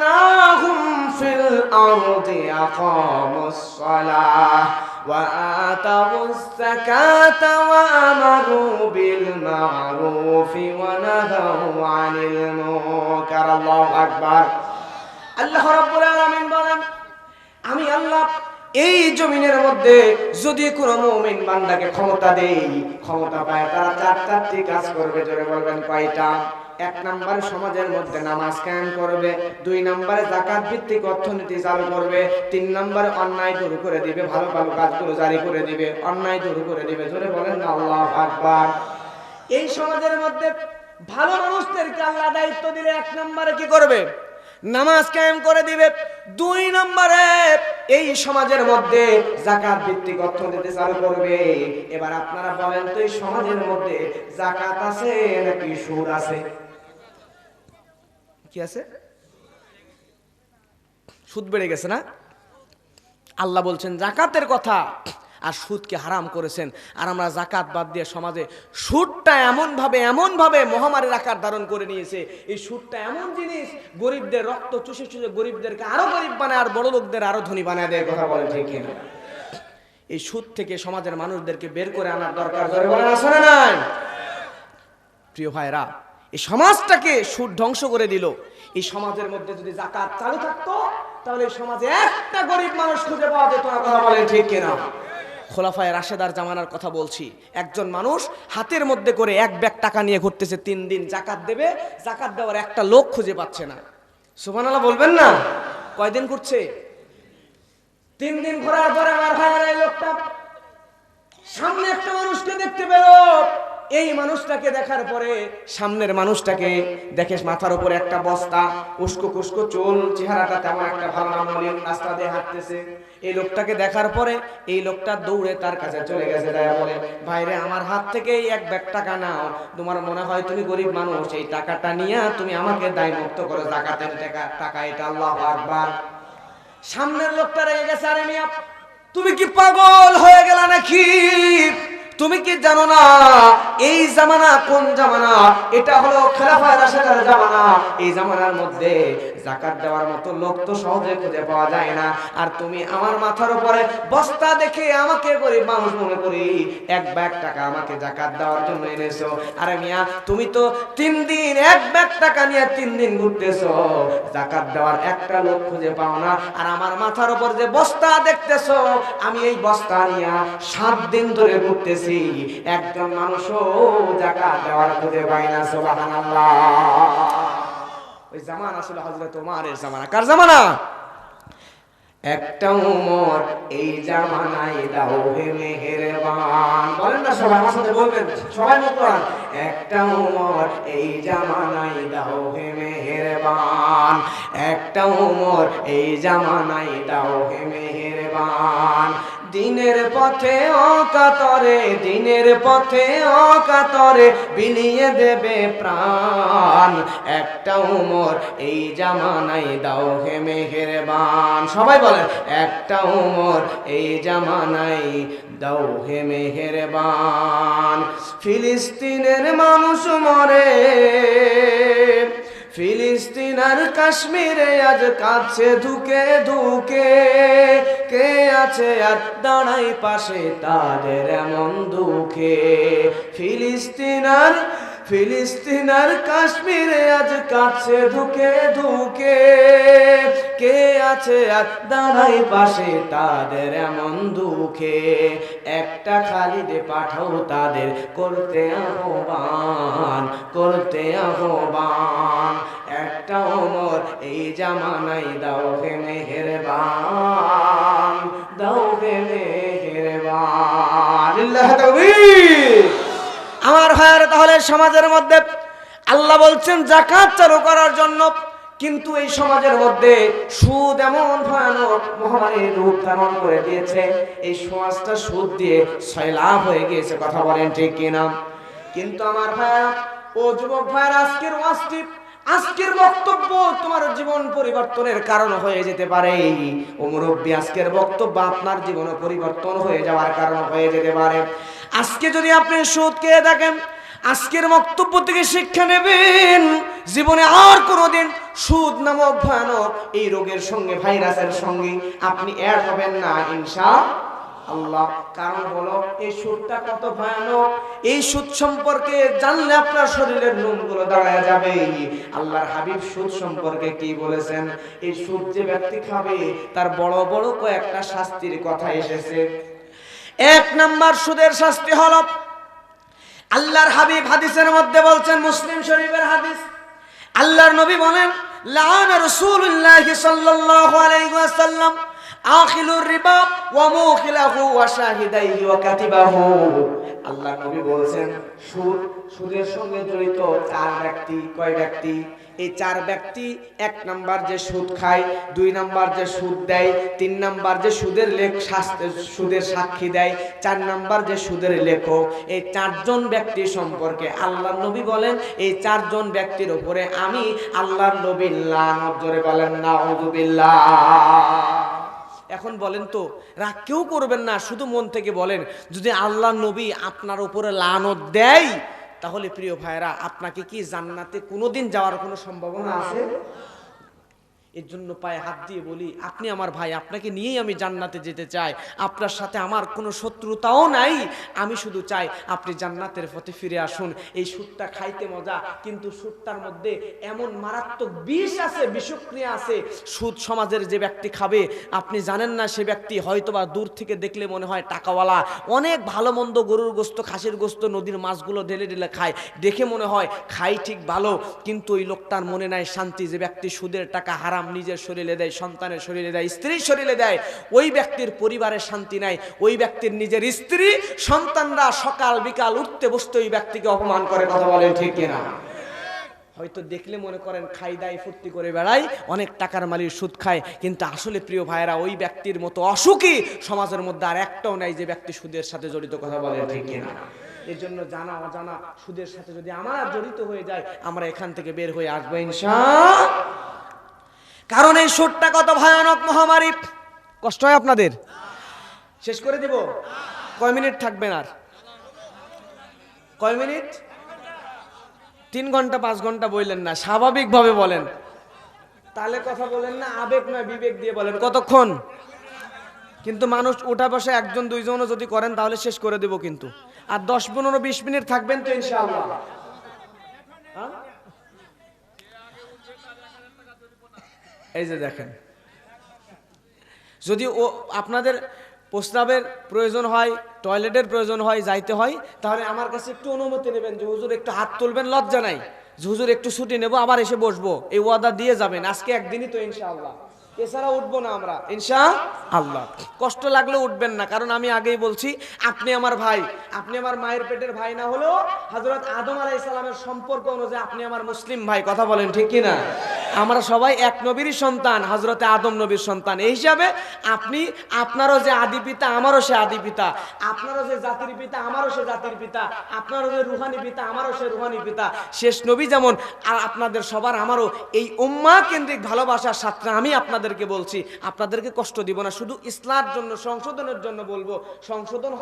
ফিল আরদি আকামুস সালাহ ওয়া আতাউস যাকাতা ওয়া আমারু বিল মা'রুফি ওয়া নাহাউ আনিল মুনকার। আল্লাহু আকবার। আল্লাহ রাব্বুল আলামিন বলেন, আমি আল্লাহ এই জমিনের মধ্যে যদি কোনো মুমিন বান্দাকে ক্ষমতা দেই, ক্ষমতা পায় তারা চারটি কাজ করবে। জোরে বলবেন কয়টা? 1 নম্বরে সমাজের মধ্যে নামাজ কায়েম করবে, 2 নম্বরে যাকাত ভিত্তিক অর্থনীতি চালু করবে, 3 নম্বরে অন্যায় দূর করে দিবে, ভালো ভালো কাজগুলো জারি করে দিবে, অন্যায় দূর করে দিবে। জোরে বলেন আল্লাহু আকবার। এই সমাজের মধ্যে ভালো মানুষদেরকে আল্লাহ দায়িত্ব দিলে 1 নম্বরে কি করবে? নামাজ কায়েম করে দিবে। 2 নম্বরে এই সমাজের মধ্যে যাকাত ভিত্তিক অর্থনীতি চালু করবে। এবার আপনারা বলেন তো, এই সমাজের মধ্যে যাকাত আছে নাকি সুদ আছে? কি আছে? সুদ বেড়ে গেছে না? আল্লাহ বলছেন যাকাতের কথা, আর সুদকে হারাম করেছেন। আর আমরা যাকাত বাদ দিয়ে সমাজে সুদটা এমনভাবে মহামারীর আকার ধারণ করে নিয়েছে। এই সুদটা এমন জিনিস, গরিবদের রক্ত চুষে চুষে গরিবদেরকে আরো গরিব বানায়, আর বড় লোকদের আরো ধনী বানায় দেয়। কথা বলে ঠিক কিনা? এই সুদ থেকে সমাজের মানুষদেরকে বের করে আনার দরকার। আছে না নাই? প্রিয় ভাইরা, এই সমাজটাকে সুদ ধ্বংস করে দিল। এই সমাজের মধ্যে যদি যাকাত চালু থাকতো, তাহলে এই সমাজে একটা গরিব মানুষ খুঁজে পাওয়া যেত না। কথা বলেন ঠিক কিনা? খোলাফায়ে রাশেদার জামানার কথা বলছি। একজন মানুষ হাতের মধ্যে করে 1 ব্যাগ টাকা নিয়ে ঘুরতেছে, 3 দিন যাকাত দেবে, যাকাত দেওয়ার একটা লোক খুঁজে পাচ্ছে না। সুবহানাল্লাহ বলবেন না? কয়দিন ঘুরছে? 3 দিন ঘোরার পরে আমার ভাইয়ের এই লোকটা সামনে একটা মানুষকে দেখতে পেল। এই মানুষটাকে দেখার পরে, সামনের মানুষটাকে দেখে মাথার উপরে একটা বস্তা, উস্কো কুস্কো চুল, চেহারাটা তেমন একটা ভালো না, মলিন, রাস্তা দিয়ে হাঁটতেছে। এই লোকটাকে দেখার পরে এই লোকটা দৌড়ে তার কাছে চলে গেছে, দায়া বলে, ভাইরে আমার হাত থেকে এই 1 ব্যাগ টাকা নাও, তোমার মনে হয় তুমি গরিব মানুষ, এই টাকাটা নিয়ে তুমি আমাকে দায় মুক্ত করো, যাকাতের টাকা এটা। আল্লাহু আকবার। সামনের লোকটা রেগে গেছে, আরে মিয়া তুমি কি পাগল হয়ে গেলা নাকি? তুমি কি জানো না এই জামানা কোন জামানা? এটা হলো খেলাফায়ে রাশেদার জামানা। এই জামানার মধ্যে যাকাত দেওয়ার মতো লোক তো সহজে খুঁজে পাওয়া যায় না। আর তুমি আমার মাথার উপরে বস্তা দেখে আমাকে গরিব মানুষ মনে করি 1 ব্যাগ টাকা আমাকে যাকাত দেওয়ার জন্য এনেছো। আরে মিয়া তুমি তো 3 দিন 1 ব্যাগ টাকা নিয়ে 3 দিন ঘুরতেছো, যাকাত দেওয়ার একটা লোক খুঁজে পাও না। আর আমার মাথার উপর যে বস্তা দেখতেছো, আমি এই বস্তা নিয়ে 7 দিন ধরে ঘুরতেছি, একজন মানুষও যাকাত দেওয়ার খুঁজে পায় না। সুবহানাল্লাহ। ওই জামানা ছিল হযরত ওমরের জামানা। কার জামানা? একটা উমর এই জামানায় দাও হে মেহেরবান। বলেন না সবাই আমার সাথে বলবেন, সবাই বলবেন, একটা উমর এই জামানায় দাও হে মেহেরবান, একটা উমর এই জামানায় দাও হে মেহেরবান। দিনের পথে অকাতরে, দিনের পথে অকাতরে বিলিয়ে দেবে প্রাণ, একটা উমর এই জামানায় দাও হে মেহেরবান। সবাই বলেন, একটা উমর এই জামানায় দাও হে মেহেরবান। ফিলিস্তিনের মানুষ মরে, ফিলিস্তিন আর কাশ্মীরে আজ কাছে ধুকে ধুকে, কে আছে আর দাঁড়াই পাশে তাদের এমন দুঃখে। ফিলিস্তিন আর কাশ্মীরে আজ কাছে ধুকে ধুকে, কে আছে আর দাঁড়াই পাশে তাদের এমন দুঃখে। একটা খালিদে পাঠাও তাদের করতে আহ্বান, করতে আহ্বান। একটা ওমর এই জামানায় দাও হে মেহেরবান, দাও হে মেহেরবান। লিল্লাহি তাকবীর। আমার ভাইয়েরা, তাহলে সমাজের মধ্যে আল্লাহ বলছেন যাকাত চালু করার জন্য, কিন্তু এই সমাজের মধ্যে সুদ এমন ভয়ানক মহামারীর রূপ ধারণ করে দিয়েছে, এই সমাজটা সুদ দিয়ে সয়লাভ হয়ে গিয়েছে। কথা বলেন ঠিক কিনা? কিন্তু আমার ভাইয়েরা ও যুবক ভাইয়েরা, আজকের বক্তব্য তোমার জীবন পরিবর্তনের কারণ হয়ে যেতে পারে। ও মুরব্বী, আজকের বক্তব্য আপনার জীবনে পরিবর্তন হয়ে যাওয়ার কারণ হয়ে যেতে পারে। আজকে যদি আপনি সুদ খেয়ে থাকেন, আজকের বক্তব্য থেকে শিক্ষা নেবেন, জীবনে আর কোনোদিন সুদ নামক ভয়ানক এই রোগের সঙ্গে, ভাইরাসের সঙ্গে আপনি অ্যাড হবেন না ইনশাআল্লাহ। আল্লাহ। কারণ হলো এই সুদটা কত ভয়ানক, এই সুদ সম্পর্কে জানলে আপনার শরীরের লোমগুলো দাঁড়ায় যাবে। আল্লাহর হাবিব সুদ সম্পর্কে কি বলেছেন? এই সুদ যে ব্যক্তি খাবে তার বড় বড় কয়েকটা শাস্তির কথা এসেছে। এক নাম্বার সুদের শাস্তি হলো, আল্লাহর হাবিব হাদিসের মধ্যে বলছেন, মুসলিম শরীফের হাদিস, আল্লাহর নবী বলেন, লাআনা রাসূলুল্লাহ সাল্লাল্লাহু আলাইহি ওয়াসাল্লাম আখিলুর রিবা ওয়া মুখিলাহু ওয়া শাহিদাইহি ওয়া কাতিবাহু। আল্লাহর নবী বলেন, সুদের সঙ্গে জড়িত চার ব্যক্তি। কয় ব্যক্তি? এই চার ব্যক্তি, এক নাম্বার যে সুদ খায়, দুই নাম্বার যে সুদ দেয়, তিন নাম্বার যে সুদের সাক্ষী দেয়, চার নাম্বার যে সুদের লেখক। এই চারজন ব্যক্তি সম্পর্কে আল্লাহর নবী বলেন, এই চারজন ব্যক্তির উপরে আমি আল্লাহর নবী লানত, জোরে বলেন নাউযুবিল্লাহ। এখন বলেন তো, রাগ কেউ করবেন না, শুধু মন থেকে বলেন, যদি আল্লাহর নবী আপনার উপরে লানত দেয়, তাহলে প্রিয় ভাইরা আপনাকে কি জান্নাতে কোনোদিন যাওয়ার কোনো সম্ভাবনা আছে? এর জন্য পায়ে হাত দিয়ে বলি, আপনি আমার ভাই, আপনাকে নিয়েই আমি জান্নাতে যেতে চাই। আপনার সাথে আমার কোনো শত্রুতাও নাই, আমি শুধু চাই আপনি জান্নাতের পথে ফিরে আসুন। এই সুদটা খাইতে মজা, কিন্তু সুদটার মধ্যে এমন মারাত্মক বিষ আছে, বিষক্রিয়া আছে। সুদ সমাজের যে ব্যক্তি খাবে, আপনি জানেন না সে ব্যক্তি হয়তোবা দূর থেকে দেখলে মনে হয় টাকাওয়ালা, অনেক ভালো মন্দ গরুর গোস্ত, খাসির গোস্ত, নদীর মাছগুলো ঢেলে ঢেলে খায়, দেখে মনে হয় খাই ঠিক ভালো, কিন্তু ওই লোকটার মনে নাই শান্তি। যে ব্যক্তি সুদের টাকা হারাম নিজের শরীরে দেয়, সন্তানের শরীরে দেয়, স্ত্রীর শরীরে দেয়, ওই ব্যক্তির পরিবারের শান্তি নাই। ওই ব্যক্তির নিজের স্ত্রী সন্তানরা সকাল বিকাল উঠতে বসতে ওই ব্যক্তিকে অপমান করে। কথা বলেন ঠিক কিনা? হয়তো দেখলে মনে করেন খাই দায় ফুর্তি করে বেড়ায়, অনেক টাকার মালিক সুদ খায়, কিন্তু আসলে প্রিয় ভাইয়েরা ওই ব্যক্তির মতো অসুখী সমাজের মধ্যে আর একটাও নাই যে ব্যক্তি সুদের সাথে জড়িত। কথা বলেন ঠিক কিনা? এর জন্য জানা অজানা সুদের সাথে যদি আমরা জড়িত হয়ে যায়, আমরা এখান থেকে বের হয়ে আসবো ইনশাআল্লাহ। কারণ এই সুদটা কত ভয়ানক মহামারী। কষ্ট হয় আপনাদের? শেষ করে দিব? কয় মিনিট থাকবেন আর? কয় মিনিট? 3 ঘন্টা 5 ঘন্টা বললেন না, স্বাভাবিকভাবে বলেন। তাহলে কথা বলেন না, আবেগ নয় বিবেক দিয়ে বলেন। কতক্ষণ? কিন্তু মানুষ উঠা বসে একজন দুইজনও যদি করেন তাহলে শেষ করে দেব। কিন্তু আর 10 15 20 মিনিট থাকবেন তো ইনশাআল্লাহ? এই যে দেখেন, যদি আপনাদের প্রস্রাবের প্রয়োজন হয়, টয়লেটের প্রয়োজন হয়, যাইতে হয়, তাহলে আমার কাছে একটু অনুমতি নেবেন যে হুজুর একটু হাত তুলবেন, লজ্জা নাই, যে হুজুর একটু ছুটি নেব, আবার এসে বসবো, এই ওয়াদা দিয়ে যাবেন। আজকে একদিনই তো ইনশাআল্লাহ, এছাড়া উঠবো না আমরা ইনশাআল্লাহ। কষ্ট লাগলে উঠবেন না, কারণ আমি আগেই বলছি, আপনি আমার ভাই, আপনি আমার মায়ের পেটের ভাই না হলেও হযরত আদম আলাইহিস সালামের সম্পর্ক অনুযায়ী আপনি আমার মুসলিম ভাই। কথা বলেন ঠিক কিনা? আমরা সবাই এক নবীরই সন্তান, হযরতে আদম নবীর সন্তান। এই হিসাবে আপনি, আপনারও যে আদি পিতা আমারও সে আদি পিতা, আপনারও যে জাতির পিতা আমারও সে জাতির পিতা, আপনারও যে রুহানি পিতা আমারও সে রুহানি পিতা। শেষ নবী যেমন, আর আপনাদের সবার আমারও এই উম্মাহ কেন্দ্রিক ভালোবাসার সাথে আমি আপনাদেরকে বলছি, আপনাদেরকে কষ্ট দিব না, শুধু ইসলামের জন্য, সংশোধনের জন্য বলবো। সংশোধন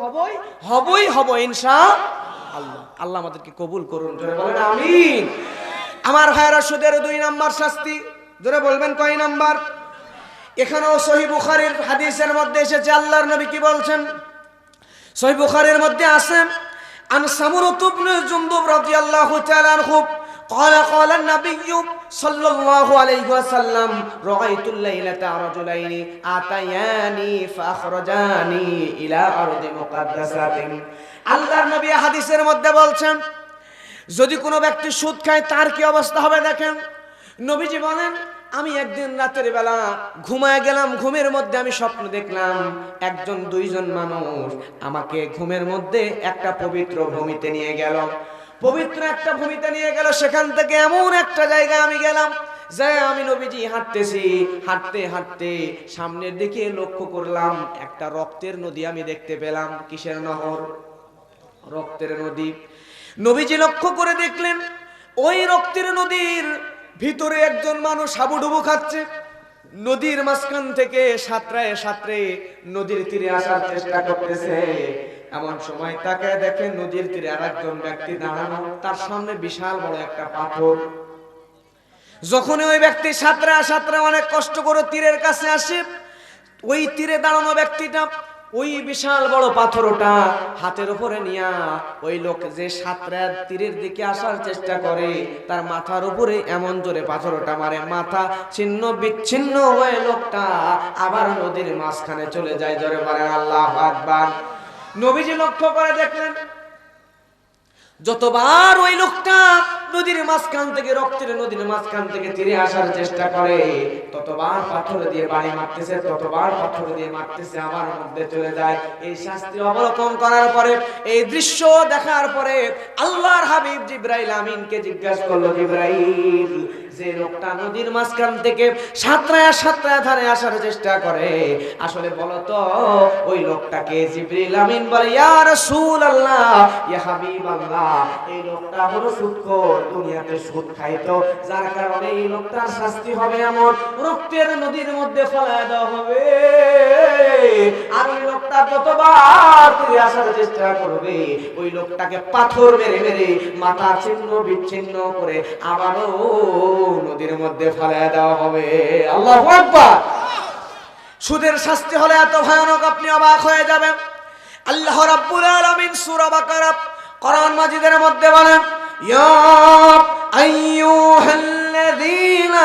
হবই ইনশাআল্লাহ। আল্লাহ আমাদেরকে কবুল করুন, জোরে বলেন আমিন। আমার ভাইরা, সুদের 2 নাম্বার শাস্তি, জোরে বলবেন কয় নাম্বার? এখানেও সহিহ বুখারীর হাদিসের মধ্যে এসেছে, আল্লাহর নবী কি বলছেন? সহিহ বুখারীর মধ্যে আছে, আন সামুরাত ইবনে জুনদুব রাদিয়াল্লাহু তাআলা আনহু قال النبي صلى الله عليه وسلم رأيت الليلة رجلين آتياني فأخرجاني إلى أرض مقدسة। আল্লাহর নবী হাদিসের মধ্যে বলছেন, যদি কোনো ব্যক্তি সুদ খায় তার কি অবস্থা হবে দেখেন। নবীজি বলেন, আমি একদিন রাতের বেলা ঘুমায় গেলাম, ঘুমের মধ্যে আমি স্বপ্ন দেখলাম একজন দুইজন মানুষ আমাকে ঘুমের মধ্যে একটা পবিত্র ভূমিতে নিয়ে গেল, পবিত্র একটা ভূমিতে নিয়ে গেল। সেখান থেকে এমন একটা জায়গায় আমি গেলাম, যাই আমি নবীজি হাঁটতেছি, হাঁটতে হাঁটতে সামনের দিকে লক্ষ্য করলাম একটা রক্তের নদী আমি দেখতে পেলাম। কিসের নহর? রক্তের নদী। নবীজি লক্ষ্য করে দেখলেন ওই রক্তের নদীর ভিতরে একজন মানুষ হাবুডুবু খাচ্ছে। নদীর মাঝখান থেকে সাঁতরায় সাঁতরে নদীর তীরে আসার চেষ্টা করতেছে। এমন সময় তাকে দেখে নদীর তীরে আরেকজন ব্যক্তি দাঁড়ানো, তার সামনে বিশাল বড় একটা পাথর। যখনই ওই ব্যক্তি সাঁতরা অনেক কষ্ট করে তীরের কাছে আসে, ওই তীরে দাঁড়ানো ব্যক্তিটা ওই বিশাল বড় পাথরটা হাতের উপরে নিয়া ওই লোক যে সাঁতরার তীরের দিকে আসার চেষ্টা করে তার মাথার উপরে এমন জোরে পাথরটা মারে, মাথা ছিন্ন বিচ্ছিন্ন হয়ে লোকটা আবার নদীর মাঝখানে চলে যায়। জোরে বলেন আল্লাহু আকবার। নবীজি লক্ষ্য করে দেখলেন যতবার ওই লোকটা নদীর মাঝখান থেকে রক্তের নদীর মাঝখান থেকে তীরে আসার চেষ্টা করে ততবার পাথর দিয়ে বাড়ি মারতেছে, ততবার পাথর দিয়ে মারতেছে, আবার মধ্যে চলে যায়। এই শাস্তি অবলোকন করার পরে, এই দৃশ্য দেখার পরে আল্লাহর হাবিব জিবরাইল আমিনকে জিজ্ঞাসা করলো, জিবরাইল যে লোকটা নদীর মাঝখান থেকে সাঁতরায়া ধারে আসার চেষ্টা করে আসলে বলো তো ওই লোকটাকে? জিবরাইল আমিন বলে, ইয়া রাসূলুল্লাহ, ইয়া হাবিবাল্লাহ, এই লোকটা হলো সুদখোর, দুনিয়াতে সুদ খাইতো, যার কারণে এই লোকটার শাস্তি হবে এমন, রক্তের নদীর মধ্যে ফেলায় দেওয়া হবে। আর ওই লোকটা যতবার ফিরে আসার চেষ্টা করবে ওই লোকটাকে পাথর মেরে মেরে মাথা ছিন্ন বিচ্ছিন্ন করে আবারও নদীর মধ্যে ফেলায় দেওয়া হবে। আল্লাহু আকবার। সুদের শাস্তি হলে এত ভয়ানক আপনি অবাক হয়ে যাবেন। আল্লাহ রাব্বুল আলামিন সূরা বাকারা কোরআন মাজিদের মধ্যে বলেন, ইয়া আইয়ুহাল্লাযীনা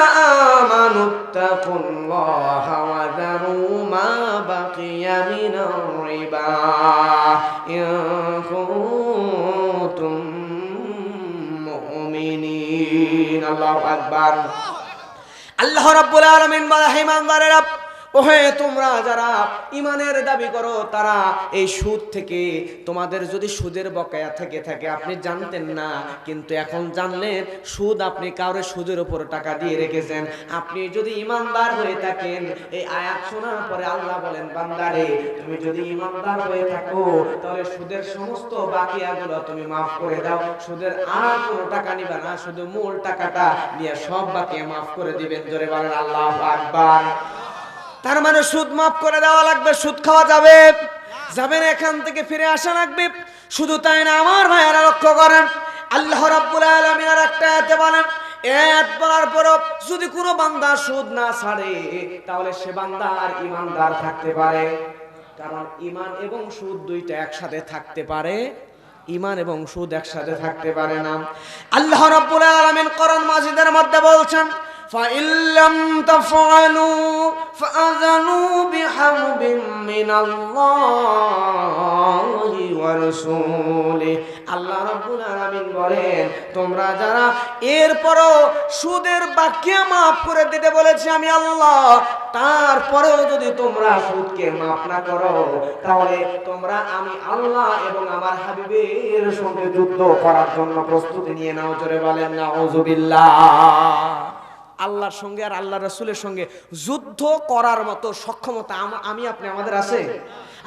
আমানুত্তাকুল্লাহা ওয়া যারু মা বাকিয়া মিনার রিবা ইন কুনতুম মুমিনিন। আল্লাহু আকবার। আল্লাহ রাব্বুল আলামিন বলে, হে ইমানদারেরা, ওহে তোমরা যারা ইমানের দাবি করো তারা এই সুদ থেকে, তোমাদের যদি সুদের বকেয়া থেকে থাকে আপনি জানতেন না কিন্তু এখন জানলেন, সুদ আপনি কাউরে সুদের উপর টাকা দিয়ে রেখেছেন, আপনি যদি ইমানদার হয়ে থাকেন, এই আয়াত শোনার পরে আল্লাহ বলেন, বান্দারে তুমি যদি ইমানদার হয়ে থাকো তাহলে সুদের সমস্ত বাকিয়াগুলো তুমি মাফ করে দাও, সুদের আর কোনো টাকা নিবে না, শুধু মূল টাকাটা নিয়ে সব বাকিয়া মাফ করে দিবেন। জোরে বলেন আল্লাহু আকবার। তার মানে সুদ মাফ করে দেওয়া লাগবে, সুদ খাওয়া যাবে যাবে না, এখান থেকে ফিরে আসা লাগবে। শুধু তাই না আমার ভাইয়ারা, লক্ষ্য করেন আল্লাহ রাব্বুল আলামিন আর একটা আয়াতে বলেন, আয়াত বলার পর যদি কোনো বান্দা সুদ না ছাড়ে তাহলে সে বান্দা আর ইমানদার থাকতে পারে, কারণ ইমান এবং সুদ দুইটা একসাথে থাকতে পারে, ইমান এবং সুদ একসাথে থাকতে পারে না। আল্লাহ রাব্বুল আলামিন কোরআন মাজিদের মধ্যে বলছেন, فَإِن لَّمْ تَفْعَلُوا فَأَذَنُوا بِحَرْبٍ مِّنَ اللَّهِ وَرَسُولِهِ। আল্লাহ রাব্বুল আলামিন বলেন, তোমরা যারা এরপরও সুদের বাকিয়া মাফ করে দিতে বলেছি আমি আল্লাহ, তারপরেও যদি তোমরা সুদকে মাফ না করো তাহলে তোমরা আমি আল্লাহ এবং আমার হাবিবের সঙ্গে যুদ্ধ করার জন্য প্রস্তুতি নিয়ে নাও। জোরে বলেন নাউযুবিল্লাহ। আল্লাহর সঙ্গে আর আল্লাহ রাসূলের সঙ্গে যুদ্ধ করার মতো সক্ষমতা আমি আপনি আমাদের আছে?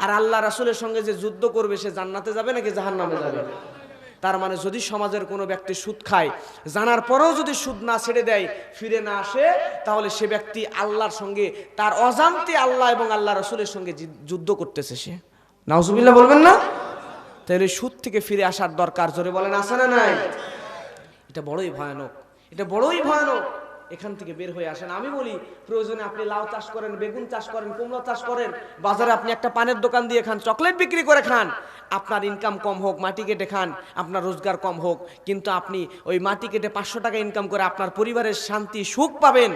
আর আল্লাহ রাসূলের সঙ্গে যে যুদ্ধ করবে সে জান্নাতে যাবে নাকি জাহান্নামে যাবে? তার মানে যদি সমাজের কোনো ব্যক্তি সুদ খায়, জানার পরেও যদি সুদ না ছেড়ে দেয়, ফিরে না আসে, তাহলে সে ব্যক্তি আল্লাহর সঙ্গে তার অজান্তে আল্লাহ এবং আল্লাহ রাসূলের সঙ্গে যুদ্ধ করতেছে। সে নাউযুবিল্লাহ বলবেন না? তাহলে সুদ থেকে ফিরে আসার দরকার। জোরে বলেন আছে না নাই? এটা বড়ই ভয়ানক, এটা বড়ই ভয়ানক। এখান থেকে বের হয়ে আসেন। আমি বলি, প্রয়োজনে আপনি লাউ চাষ করেন, বেগুন চাষ করেন, কুমড়া চাষ করেন, বাজারে আপনি একটা পানের দোকান দিয়ে খান, চকলেট বিক্রি করে খান, আপনার ইনকাম কম হোক, মাটি কেটে খান, আপনার রোজগার কম হোক, কিন্তু আপনি ওই মাটি কেটে 500 টাকা ইনকাম করে আপনার পরিবারের শান্তি সুখ পাবেন,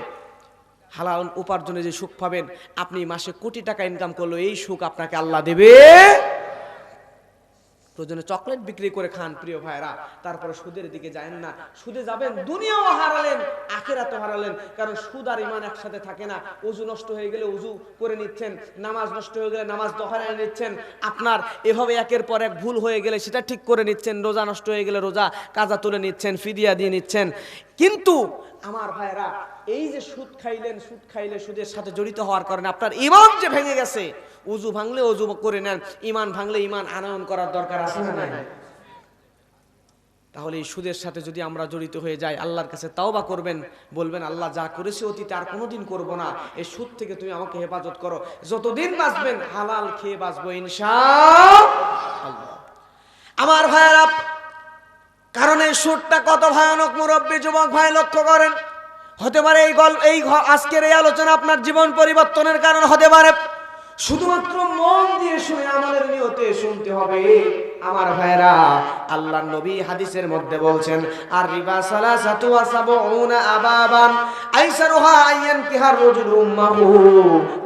হালাল উপার্জনে যে সুখ পাবেন। আপনি মাসে কোটি টাকা ইনকাম করলো, এই সুখ আপনাকে আল্লাহ দেবে? প্রয়োজনে চকলেট বিক্রি করে খান প্রিয় ভাইরা, তারপরে সুদের দিকে যাবেন না। সুদে যাবেন, দুনিয়াও হারালেন, আখিরাতও হারালেন। কারণ সুদ আর ঈমান একসাথে থাকে না। ওযু নষ্ট হয়ে গেলে ওযু করে নিচ্ছেন, নামাজ নষ্ট হয়ে গেলে নামাজ দোহরায় নিচ্ছেন, আপনার এভাবে একের পর এক ভুল হয়ে গেলে সেটা ঠিক করে নিচ্ছেন, রোজা নষ্ট হয়ে গেলে রোজা কাজা তুলে নিচ্ছেন, ফিদিয়া দিয়ে নিচ্ছেন। কিন্তু আমার ভাইরা, এই যে সুদ খাইলেন, সুদ খাইলে সুদের সাথে জড়িত হওয়ার কারণে আপনার ঈমান যে ভেঙে গেছে, ওযু ভাঙলে ওযু করে নেন, ঈমান ভাঙলে ঈমান আনয়ন করার দরকার আছে না নাই? তাহলে এই সুদের সাথে যদি আমরা জড়িত হয়ে যাই, আল্লাহর কাছে তাওবা করবেন, বলবেন আল্লাহ যা করেছি অতীতে আর কোনোদিন করব না, এই সুদ থেকে তুমি আমাকে হেফাজত করো, যতদিন বাঁচবেন হালাল খেয়ে বাঁচবো ইনশাআল্লাহ। আমার ভাইরা, কারণ এই সুদটা কত ভয়ানক, মুরব্বী যুবক ভাই লক্ষ্য করেন। হতে পারে এই আজকের এই আলোচনা আপনার জীবন পরিবর্তনের কারণ হতে পারে। শুধুমাত্র মন দিয়ে শুনে আমাদের নিয়তে শুনতে হবে। আমার ভাইরা, আল্লাহর নবী হাদিসের মধ্যে বলছেন, আর রিবা সালাসাতু ওয়া সাবউনা আবাবান আইসারুহা আইয়ানকিহার রাজুলু উম্মাহু।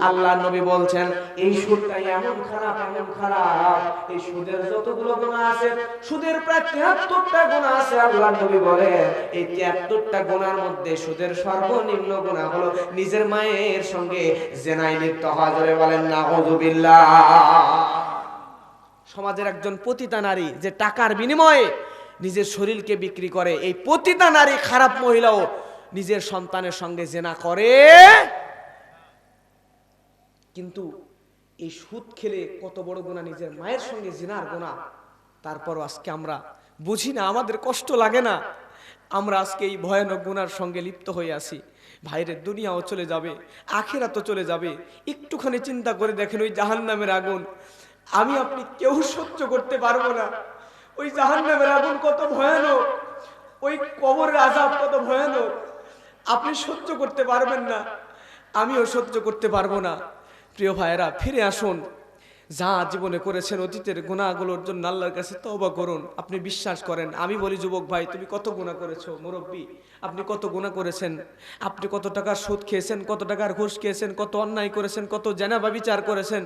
আল্লাহর নবী বলছেন, এই সুদটা এমন খারাপ, এমন খারাপ, এই সুদের যতগুলো গুনাহ আছে, সুদের প্রায় 73টা গুনাহ আছে। আল্লাহর নবী বলেন, এই 73টা গুনাহর মধ্যে সুদের সর্বনিম্ন গুনাহ হলো নিজের মায়ের সঙ্গে জিনায় লিপ্ত হওয়া। জোরে বলেন নাউযুবিল্লাহ। সমাজের একজন পতিতা নারী যে টাকার বিনিময়ে নিজের শরীরকে বিক্রি করে, এই পতিতা নারী খারাপ মহিলাও নিজের সন্তানের সঙ্গে জিনা করে। কিন্তু এই সুদ খেলে কত বড় গুনাহ, নিজের মায়ের সঙ্গে জিনার গুনাহ। তারপরও আজকে আমরা বুঝি না, আমাদের কষ্ট লাগে না, আমরা আজকে এই ভয়ানক গুনার সঙ্গে লিপ্ত হয়ে আছি। ভাইরের দুনিয়াও চলে যাবে, আখিরাতও চলে যাবে। একটুখানি চিন্তা করে দেখেন, ওই জাহান্নামের আগুন আমি আপনি কেউ সহ্য করতে পারবো না। ওই জাহান্নামের আগুন কত ভয়ানক, ওই কবরের আযাব কত ভয়ানক, আপনি সহ্য করতে পারবেন না, আমিও সহ্য করতে পারবো না। প্রিয় ভাইয়েরা, ফিরে আসুন, যা জীবনে করেছেন অতীতের গুনাহগুলোর জন্য আল্লাহর কাছে তওবা করুন। আপনি বিশ্বাস করেন, আমি বলি যুবক ভাই, তুমি কত গুনাহ করেছো, মুরব্বী আপনি কত গুনাহ করেছেন, আপনি কত টাকার সুদ খেয়েছেন, কত টাকার ঘুষ খেয়েছেন, কত অন্যায় করেছেন, কত জেনা ব্যভিচার করেছেন।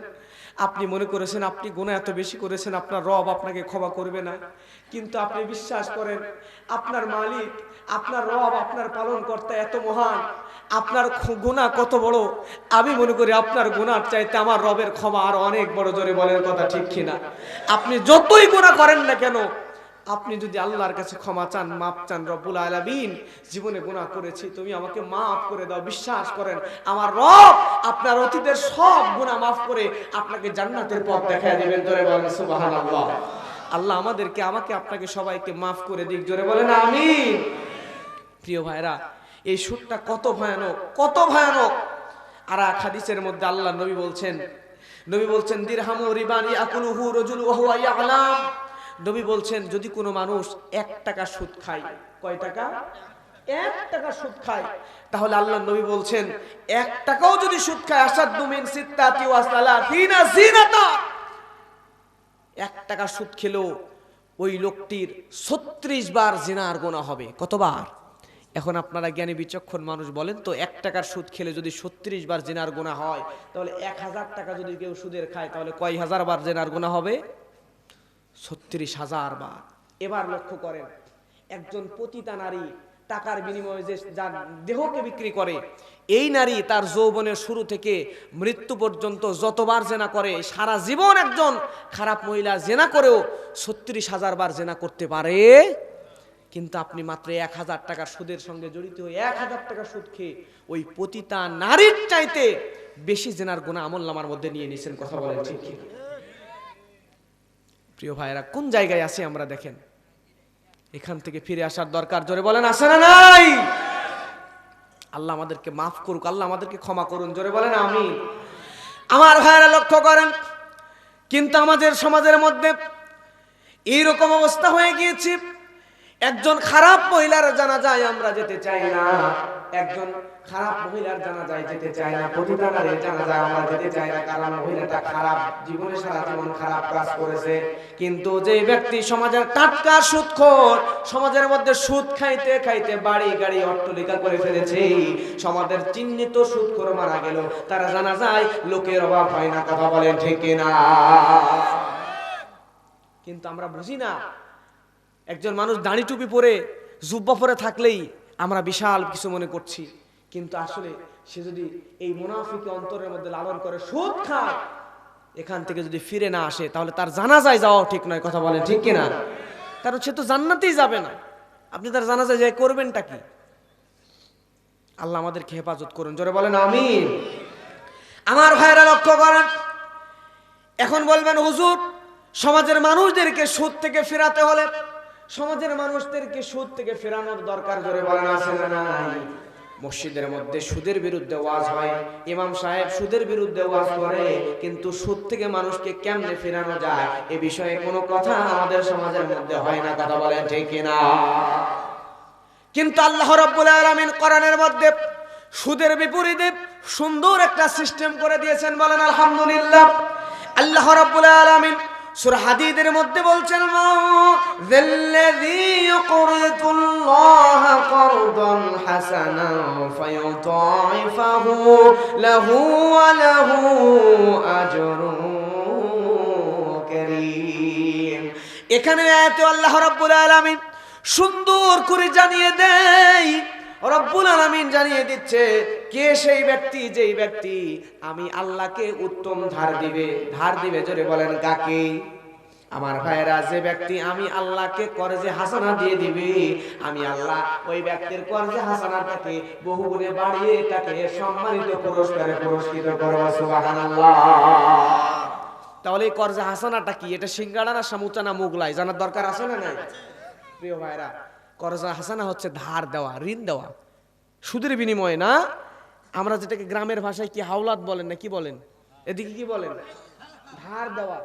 আপনি মনে করেছেন আপনি গুনাহ এত বেশি করেছেন, আপনার রব আপনাকে ক্ষমা করবে না। কিন্তু আপনি বিশ্বাস করেন, আপনার মালিক, আপনার রব, আপনার পালনকর্তা এত মহান, আপনার গুনাহ কত বড়। আমি মনে করি আপনার গুনাহর চাইতে আমার রবের ক্ষমা আর অনেক বড়। জোরে বলেন কথা ঠিক কিনা? আপনি যতই গুনাহ করেন না কেন, আপনি যদি আল্লাহর কাছে ক্ষমা চান, মাপ চান, রব্বুল আলামিন জীবনে গুনাহ করেছি, তুমি আমাকে মাফ করে দাও, বিশ্বাস করেন আমার রব আপনার অতীতের সব গুনাহ মাফ করে আপনাকে জান্নাতের পথ দেখায় দিবেন। জোরে বলেন সুবহানাল্লাহ। আল্লাহ আমাদেরকে, আমাকে, আপনাকে সবাইকে মাফ করে দিক। জোরে বলেন আমিন। প্রিয় ভাইরা, এই সুদটা কত ভয়ানক, কত ভয়ানক। আর এক হাদিসের মধ্যে আল্লাহ নবী বলছেন দিরহামু রিবান ইয়াকুলুহু রাজুলু ওয়া হুয়া ইয়ালাম। নবী বলছেন, যদি কোনো মানুষ 1 টাকা সুদ খায়, কয় টাকা? 1 টাকা সুদ খায়, তাহলে আল্লাহ নবী বলছেন 1 টাকাও যদি সুদ খায়, আসাদু মিন সিত্তাতি ওয়া সালাতিনা জিনাতা, 1 টাকা সুদ খেলো ওই লোকটির 36 বার জিনার গুনাহ হবে। কতবার? এখন আপনারা জ্ঞানী বিচক্ষণ মানুষ বলেন তো, 1 টাকার সুদ খেলে যদি 36 বার জিনার গুনাহ হয়, তাহলে 1000 টাকা যদি কেউ সুদের খায়, তাহলে কয় হাজার বার জিনার গুনাহ হবে? 36,000 বার। এবার লক্ষ্য করেন, একজন পতিতা নারী টাকার বিনিময়ে যে যার দেহকে বিক্রি করে, এই নারী তার যৌবনের শুরু থেকে মৃত্যু পর্যন্ত যতবার জেনা করে, সারা জীবন একজন খারাপ মহিলা জেনা করেও 36,000 বার জেনা করতে পারে। কিন্তু আপনি মাত্র 1000 টাকার সুদের সঙ্গে জড়িত হয়ে 1000 টাকা সুদ খেয়ে ওই পতিতা নারীর চাইতে বেশি জেনার গুনাহ আমলনামার মধ্যে নিয়ে নিছেন। কথা বলেন ঠিক কি? প্রিয় ভাইরা, কোন জায়গায় আছি আমরা দেখেন, এখান থেকে ফিরে আসার দরকার। জোরে বলেন আছে না নাই? আল্লাহ আমাদেরকে মাফ করুক, আল্লাহ আমাদেরকে ক্ষমা করুন। জোরে বলেন আমিন। আমার ভাইরা লক্ষ্য করেন, কিন্তু আমাদের সমাজের মধ্যে এইরকম অবস্থা হয়ে গিয়েছে, একজন খারাপ মহিলার জানাজায় আমরা যেতে চাই না, একজন খারাপ মহিলার জানাজায় যেতে চাই না, পতিতা নারীর জানাজায় আমরা যেতে চাই না, কারণ মহিলাটা খারাপ, জীবনে সারা জীবন খারাপ কাজ করেছে। কিন্তু যে ব্যক্তি সমাজের টাটকা সুদখোর, সমাজের মধ্যে সুদ খাইতে খাইতে বাড়ি গাড়ি অট্টালিকা করে ফেলেছে, সমাজের চিহ্নিত সুদখোর মারা গেল, তারা জানাজায় লোকের অভাব হয় না। কথা বলেন ঠিক কিনা? কিন্তু আমরা বুঝি না, একজন মানুষ দাড়ি টুপি পরে জুব্বা পরে থাকলেই আমরা বিশাল কিছু মনে করছি, কিন্তু আসলে সে যদি এই মুনাফিক অন্তরের মধ্যে লালন করে সুদ খায়, এখান থেকে যদি ফিরে না আসে, তাহলে তার জানাজায় যাওয়া ঠিক নয়। কথা বলেন ঠিক কিনা? কারণ সে তো জান্নাতেই যাবে না, আপনি তার জানাজায় যাই করবেনটা কি? আল্লাহ আমাদেরকে হেফাজত করুন। জোরে বলেন আমিন। আমার ভাইরা লক্ষ্য করেন, এখন বলবেন হুজুর, সমাজের মানুষদেরকে সুদ থেকে ফেরাতে হলে সমাজের মানুষদেরকে সুদ থেকে ফেরানোর দরকার। জোরে বলেন আছে না নাই? মসজিদের মধ্যে সুদের বিরুদ্ধে ওয়াজ হয়, ইমাম সাহেব সুদের বিরুদ্ধে ওয়াজ করে, কিন্তু সুদ থেকে মানুষকে কেমনে ফেরানো যায় এ বিষয়ে কোনো কথা আমাদের সমাজের মধ্যে হয় না। কথা বলেন ঠিক কিনা? কিন্তু আল্লাহ রাব্বুল আলামিন কোরআনের মধ্যে সুদের বিপরীতে সুন্দর একটা সিস্টেম করে দিয়েছেন, বলেন আলহামদুলিল্লাহ। আল্লাহ রাব্বুল আলামিন সূরা হাদীদের মধ্যে বলছেন, যাল্লাযী ইউকরিদুল্লাহা কারদান হাসানান ফায়ুদাইফাহু লাহু ওয়া লাহু আজরুন কারীম। এখানে আয়াতে আল্লাহ রাব্বুল আলামিন সুন্দর করে জানিয়ে দেয়, রব্বুল আলামিন জানিয়ে দিচ্ছে কে সেই ব্যক্তি, যেই ব্যক্তি আমি আল্লাহকে উত্তম ধার দিবে। জোরে বলেন কাকে? আমার ভাইরা, যে ব্যক্তি আমি আল্লাহকে কর্জে হাসানা দিয়ে দিবে, আমি আল্লাহ ওই ব্যক্তির কর্জে হাসানাটাকে বহুগুণে বাড়িয়ে তাকে সম্মানিত পুরস্কারে পুরস্কৃত করব। সুবহানাল্লাহ। তাহলে এই কর্জে হাসানাটা কি? এটা সিঙ্গাড়া না সামুচা না মুগলাই? জানার দরকার আছে না নাই? প্রিয় ভাইরা, কর্জা হাসানা হচ্ছে ধার দেওয়া, ঋণ দেওয়া, সুদের বিনিময়ে না। আমরা যেটাকে গ্রামের ভাষায় কি হাওলাত বলেন না কি বলেন, এদিকে কি বলেন? ধার দেওয়া।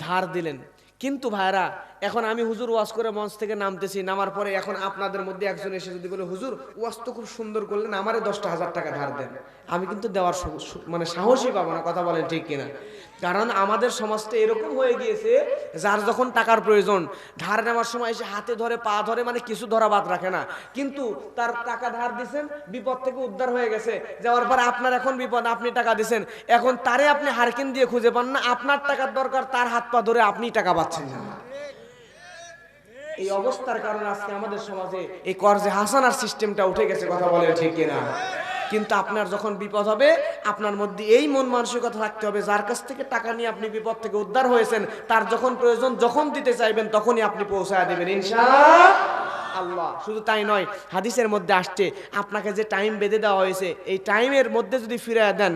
ধার দিলেন। কিন্তু ভাইরা, এখন আমি হুজুর ওয়াজ করে মঞ্চ থেকে নামতেছি, নামার পরে এখন আপনাদের মধ্যে একজন এসে যদি বলে, হুজুর ওয়াজ তো খুব সুন্দর করলেন, আমারে 10,000 টাকা ধার দেন, আমি কিন্তু দেওয়ার মানে সাহসই পাবো না। কথা বলেন ঠিক কিনা? কারণ আমাদের সমাজটা এরকম হয়ে গিয়েছে, যার যখন টাকার প্রয়োজন ধার নেওয়ার সময় এসে হাতে ধরে পা ধরে, মানে কিছু ধরা বাদ রাখে না। কিন্তু তার টাকা ধার দিছেন, বিপদ থেকে উদ্ধার হয়ে গেছে, যাওয়ার পর আপনার এখন বিপদ, আপনি টাকা দিছেন, এখন তারে আপনি হারকিন দিয়ে খুঁজে পান না, আপনার টাকার দরকার, তার হাত পা ধরে আপনি টাকা পাচ্ছেন না। এই অবস্থার কারণে আজকে আমাদের সমাজে এই কর্জে হাসানার সিস্টেমটা উঠে গেছে। কথা বলে ঠিক কিনা? কিন্তু আপনার যখন বিপদ হবে, আপনার মধ্যে এই মন মানসিকতা থাকতে হবে, যার কাছ থেকে টাকা নিয়ে আপনি বিপদ থেকে উদ্ধার হয়েছেন, তার যখন প্রয়োজন, যখন দিতে চাইবেন, তখনই আপনি পৌঁছায় দেবেন ইনশাআল্লাহ। শুধু তাই নয়, হাদিসের মধ্যে আসছে, আপনাকে যে টাইম বেঁধে দেওয়া হয়েছে, এই টাইমের মধ্যে যদি ফিরিয়ে দেন,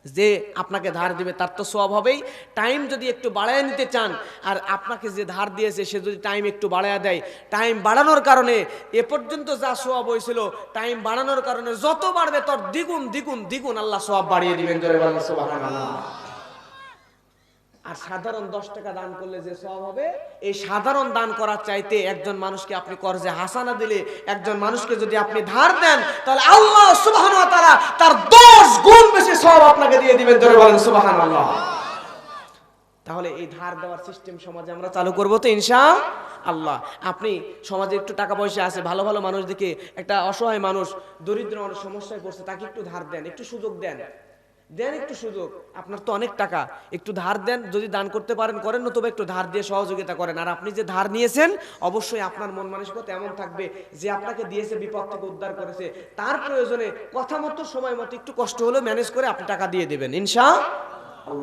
যে আপনাকে ধার দিবে তার তো সওয়াব হবেই। টাইম যদি একটু বাড়ায় নিতে চান, আর আপনাকে যে ধার দিয়েছে সে যদি টাইম একটু বাড়ায় দেয়, টাইম বাড়ানোর কারণে এ পর্যন্ত যা সওয়াব হয়েছিল, টাইম বাড়ানোর কারণে যত বাড়বে তোর দ্বিগুণ দ্বিগুণ দ্বিগুণ আল্লাহ সওয়াব বাড়িয়ে দিবেন। জোরে বলেন সুবহানাল্লাহ। আর সাধারণ 10 টাকা দান করলে যে সওয়াব হবে, এই সাধারণ দান করার চাইতে একজন মানুষকে আপনি কর্জে হাসানা দিলে, একজন মানুষকে যদি আপনি ধার দেন, তাহলে আল্লাহ সুবহানাহু ওয়া তাআলা তার 10 গুণ বেশি সওয়াব আপনাকে দিয়ে দিবেন। জোরে বলেন সুবহানাল্লাহ। তাহলে এই ধার দেওয়ার সিস্টেম সমাজে আমরা চালু করব তো ইনশাআল্লাহ। আপনি সমাজে একটু টাকা পয়সা আছে, ভালো ভালো মানুষ দেখে, একটা অসহায় মানুষ, দরিদ্র মানুষ সমস্যায় পড়ছে, তাকে একটু ধার দেন, একটু সুযোগ দেন, একটু সুযোগ। আপনার তো অনেক টাকা, একটু ধার দেন, যদি দান করতে পারেন করেন, নতুবা একটু ধার দিয়ে সহযোগিতা করেন। আর আপনি যে ধার নিয়েছেন, অবশ্যই আপনার মন মানসিকতা এমন থাকবে, যে আপনাকে দিয়েছে, বিপদ থেকে উদ্ধার করেছে, তার প্রয়োজনে কথা মতো সময় মতো একটু কষ্ট হলেও ম্যানেজ করে আপনি টাকা দিয়ে দেবেন ইনশাআল্লাহ।